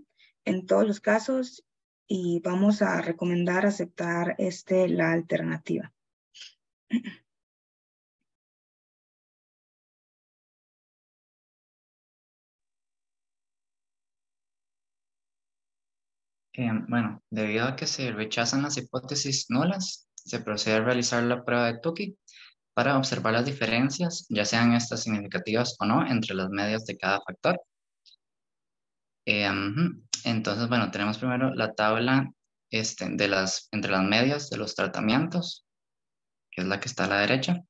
en todos los casos y vamos a recomendar aceptar la alternativa. Bueno, debido a que se rechazan las hipótesis nulas, se procede a realizar la prueba de Tukey para observar las diferencias, ya sean estas significativas o no, entre las medias de cada factor. Entonces, bueno, tenemos primero la tabla entre las medias de los tratamientos, que es la que está a la derecha.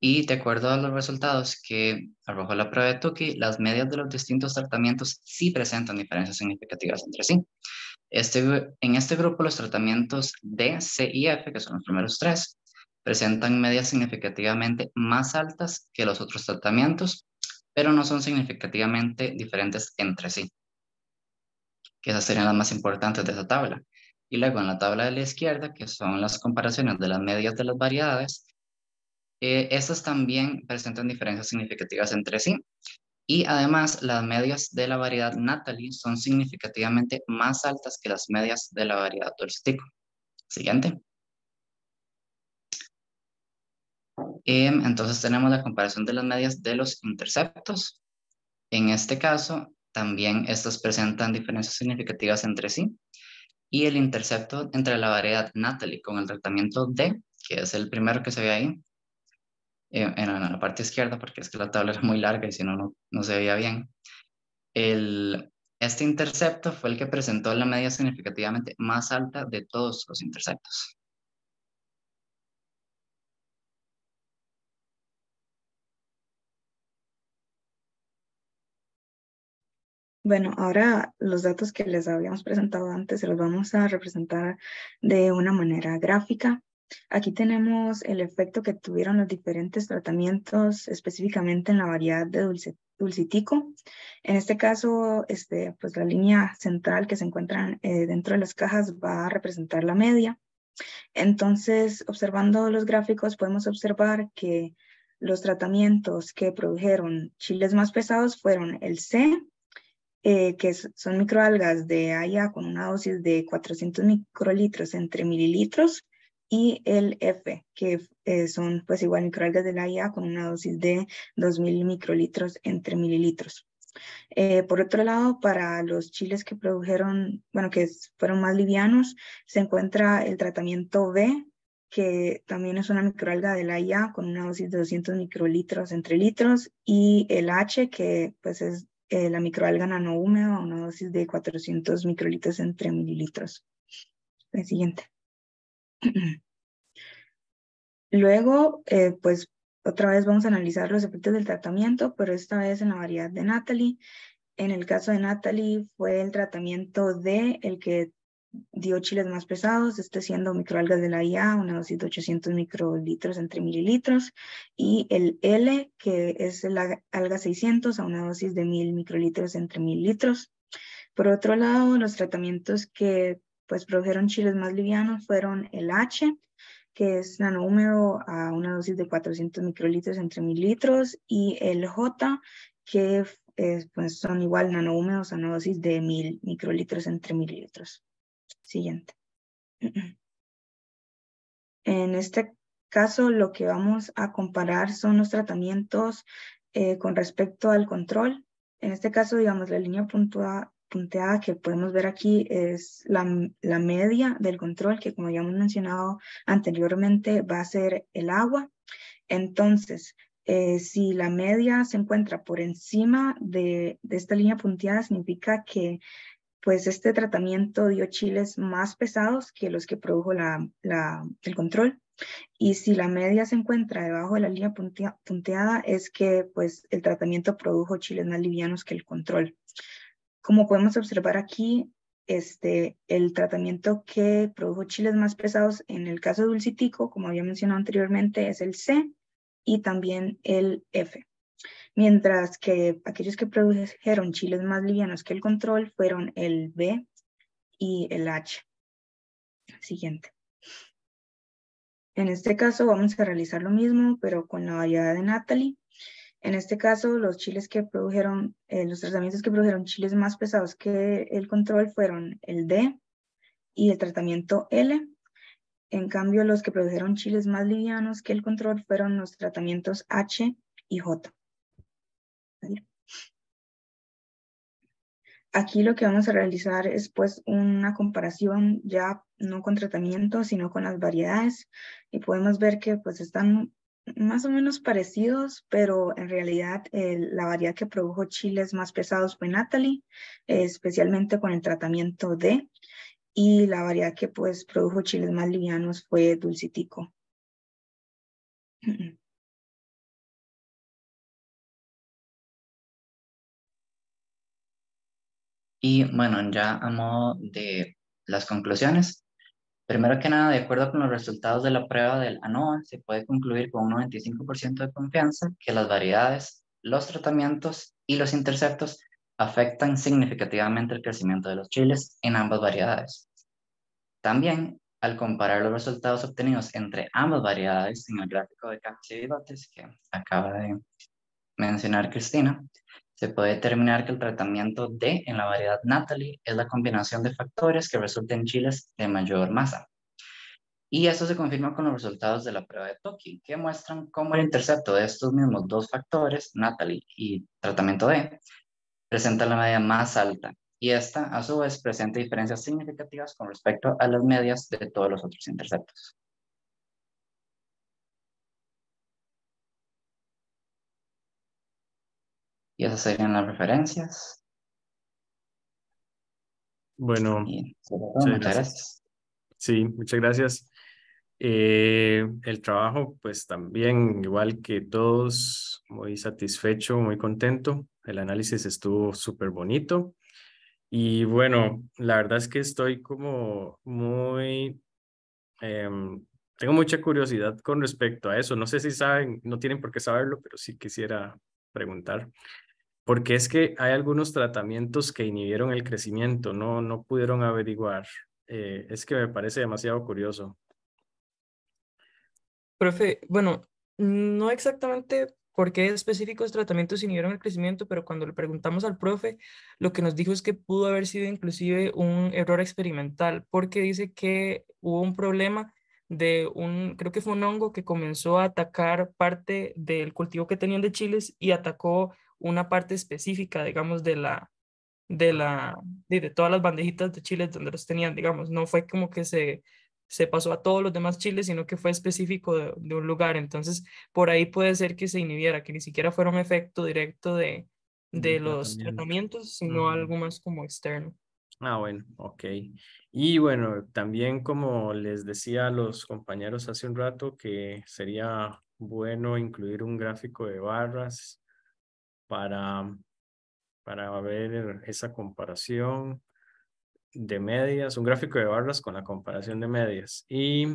Y de acuerdo a los resultados que arrojó la prueba de Tukey, las medias de los distintos tratamientos sí presentan diferencias significativas entre sí. En este grupo, los tratamientos D, C y F, que son los primeros tres, presentan medias significativamente más altas que los otros tratamientos, pero no son significativamente diferentes entre sí, que esas serían las más importantes de esa tabla. Y luego en la tabla de la izquierda, que son las comparaciones de las medias de las variedades, estas también presentan diferencias significativas entre sí. Y además, las medias de la variedad Natalie son significativamente más altas que las medias de la variedad Dulcitico. Siguiente. Entonces tenemos la comparación de las medias de los interceptos. En este caso, también estas presentan diferencias significativas entre sí. Y el intercepto entre la variedad Natalie con el tratamiento D, que es el primero que se ve ahí, en la parte izquierda, porque es que la tabla era muy larga y si no, no se veía bien. Este intercepto fue el que presentó la media significativamente más alta de todos los interceptos. Bueno, ahora los datos que les habíamos presentado antes se los vamos a representar de una manera gráfica. Aquí tenemos el efecto que tuvieron los diferentes tratamientos, específicamente en la variedad de Dulcitico. En este caso, pues la línea central que se encuentra dentro de las cajas va a representar la media. Entonces, observando los gráficos, podemos observar que los tratamientos que produjeron chiles más pesados fueron el C, que son microalgas de AIA con una dosis de 400 microlitros entre mililitros, y el F, que son pues igual microalgas de la AIA con una dosis de 2000 microlitros entre mililitros. Por otro lado, para los chiles que produjeron, bueno, que fueron más livianos, se encuentra el tratamiento B, que también es una microalga de la AIA con una dosis de 200 microlitros entre litros, y el H, que pues es la microalga nanohúmeda, una dosis de 400 microlitros entre mililitros. El siguiente. Luego, pues otra vez vamos a analizar los efectos del tratamiento, pero esta vez en la variedad de Natalie. En el caso de Natalie fue el tratamiento D el que dio chiles más pesados, siendo microalgas de la IA, una dosis de 800 microlitros entre mililitros, y el L, que es la alga 600, a una dosis de 1000 microlitros entre mililitros. Por otro lado, los tratamientos que pues produjeron chiles más livianos fueron el H, que es nanohúmedo a una dosis de 400 microlitros entre mililitros, y el J, que pues son igual nanohúmedos a una dosis de 1000 microlitros entre mililitros. Siguiente. En este caso, lo que vamos a comparar son los tratamientos con respecto al control. En este caso, digamos, la línea punteada que podemos ver aquí es la media del control, que como ya hemos mencionado anteriormente va a ser el agua. Entonces, si la media se encuentra por encima de esta línea punteada, significa que pues este tratamiento dio chiles más pesados que los que produjo el control. Y si la media se encuentra debajo de la línea punteada, es que pues el tratamiento produjo chiles más livianos que el control. Como podemos observar aquí, el tratamiento que produjo chiles más pesados en el caso de Dulcitico, como había mencionado anteriormente, es el C y también el F. Mientras que aquellos que produjeron chiles más livianos que el control fueron el B y el H. Siguiente. En este caso vamos a realizar lo mismo, pero con la variedad de Natalie. En este caso, los chiles que produjeron, los tratamientos que produjeron chiles más pesados que el control fueron el D y el tratamiento L. En cambio, los que produjeron chiles más livianos que el control fueron los tratamientos H y J. Aquí lo que vamos a realizar es pues una comparación ya no con tratamientos, sino con las variedades. Y podemos ver que pues están más o menos parecidos, pero en realidad la variedad que produjo chiles más pesados fue Natalie, especialmente con el tratamiento D. Y la variedad que pues produjo chiles más livianos fue Dulcitico. Y bueno, ya a modo de las conclusiones, primero que nada, de acuerdo con los resultados de la prueba del ANOVA, se puede concluir con un 95% de confianza que las variedades, los tratamientos y los interceptos afectan significativamente el crecimiento de los chiles en ambas variedades. También, al comparar los resultados obtenidos entre ambas variedades en el gráfico de cajas y bigotes que acaba de mencionar Cristina, se puede determinar que el tratamiento D en la variedad Natalie es la combinación de factores que resulten en chiles de mayor masa. Y eso se confirma con los resultados de la prueba de Toki, que muestran cómo el intercepto de estos mismos dos factores, Natalie y tratamiento D, presenta la media más alta. Y esta, a su vez, presenta diferencias significativas con respecto a las medias de todos los otros interceptos. Y esas serían las referencias. Bueno, Y muchas muchas gracias. gracias. Sí, muchas gracias. El trabajo, pues también, igual que todos, muy satisfecho, muy contento. El análisis estuvo súper bonito. Y bueno, la verdad es que estoy como muy, tengo mucha curiosidad con respecto a eso. No sé si saben, no tienen por qué saberlo, pero sí quisiera preguntar. Porque es que hay algunos tratamientos que inhibieron el crecimiento, no pudieron averiguar. Es que me parece demasiado curioso. Profe, bueno, no exactamente por qué específicos tratamientos inhibieron el crecimiento, pero cuando le preguntamos al profe, lo que nos dijo es que pudo haber sido inclusive un error experimental, porque dice que hubo un problema de creo que fue un hongo que comenzó a atacar parte del cultivo que tenían de chiles y atacó una parte específica, digamos, de la, de todas las bandejitas de chiles donde los tenían, digamos, no fue como que se pasó a todos los demás chiles, sino que fue específico de un lugar. Entonces, por ahí puede ser que se inhibiera, que ni siquiera fuera un efecto directo de Del los tratamiento. tratamientos, sino algo más como externo. Ah, bueno, ok. Y bueno, también como les decía a los compañeros hace un rato, que sería bueno incluir un gráfico de barras para, para ver esa comparación de medias, un gráfico de barras con la comparación de medias. Y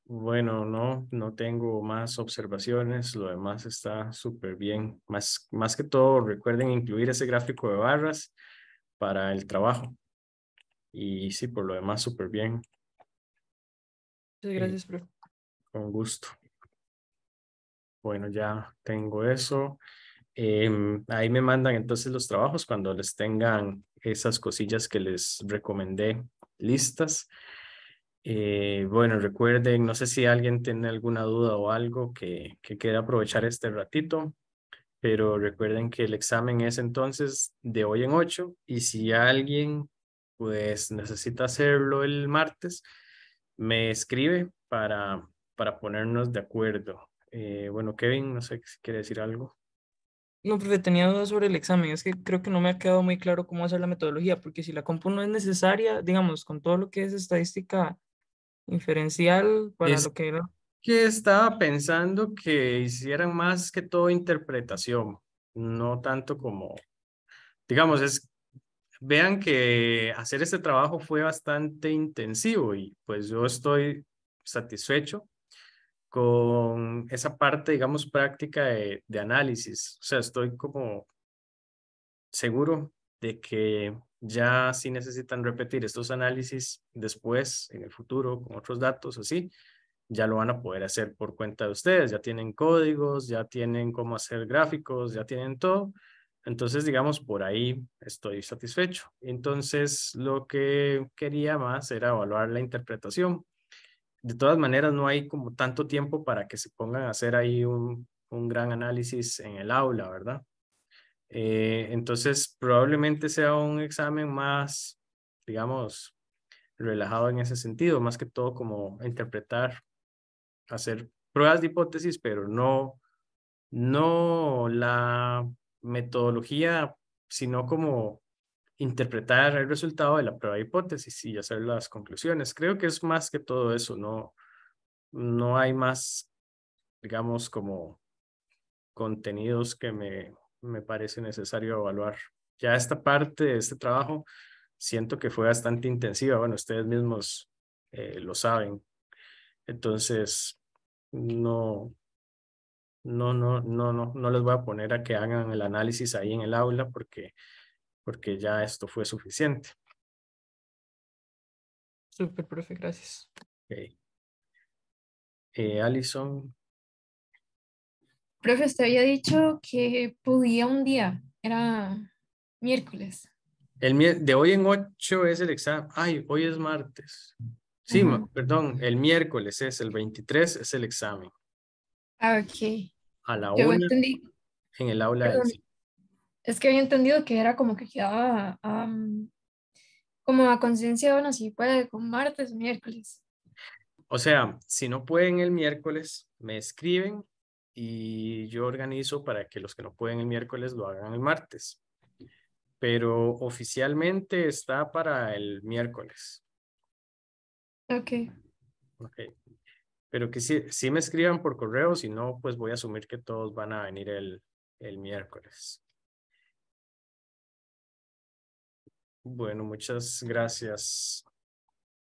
bueno, no tengo más observaciones, lo demás está súper bien. Más que todo, recuerden incluir ese gráfico de barras para el trabajo. Y sí, por lo demás, súper bien. Muchas gracias, profe. Con gusto. Bueno, ya tengo eso. Ahí me mandan entonces los trabajos cuando les tengan esas cosillas que les recomendé listas. Bueno, recuerden, no sé si alguien tiene alguna duda o algo que quiera aprovechar este ratito. pero recuerden que el examen es entonces de hoy en 8 y si alguien pues necesita hacerlo el martes, me escribe para ponernos de acuerdo. Bueno, Kevin, no sé si quiere decir algo. No, profe, tenía dudas sobre el examen. Es que creo que no me ha quedado muy claro cómo hacer la metodología, porque si la compu no es necesaria, digamos, con todo lo que es estadística inferencial para Es lo que era. que estaba pensando que hicieran más que todo interpretación, no tanto como, digamos, vean que hacer este trabajo fue bastante intensivo y pues yo estoy satisfecho con esa parte, digamos, práctica de análisis. O sea, estoy como seguro de que ya si necesitan repetir estos análisis después, en el futuro, con otros datos así, ya lo van a poder hacer por cuenta de ustedes. Ya tienen códigos, ya tienen cómo hacer gráficos, ya tienen todo. Entonces, digamos, por ahí estoy satisfecho. Entonces, lo que quería más era evaluar la interpretación. De todas maneras, no hay como tanto tiempo para que se pongan a hacer ahí un gran análisis en el aula, ¿verdad? Entonces, probablemente sea un examen más, digamos, relajado en ese sentido, más que todo como interpretar, hacer pruebas de hipótesis, pero no la metodología, sino como interpretar el resultado de la prueba de hipótesis y hacer las conclusiones. Creo que es más que todo eso, no hay más, digamos, como contenidos que me parece necesario evaluar. Ya esta parte de este trabajo siento que fue bastante intensiva. Bueno, ustedes mismos lo saben. Entonces, no les voy a poner a que hagan el análisis ahí en el aula porque ya esto fue suficiente. Súper, profe, gracias. Okay. Alison. Profe, usted había dicho que podía un día, era miércoles. De hoy en 8 es el examen. Ay, hoy es martes. Sí, Ajá. perdón, el miércoles es el 23, es el examen. Ah, ok. A la Yo 1 entendí, en el aula del perdón, sí. es que había entendido que era como que quedaba como a conciencia, bueno, si puede con martes o miércoles. O sea, si no pueden el miércoles, me escriben y yo organizo para que los que no pueden el miércoles lo hagan el martes. Pero oficialmente está para el miércoles. Ok. Ok. Pero que sí me escriban por correo, si no, pues voy a asumir que todos van a venir el miércoles. Bueno, muchas gracias.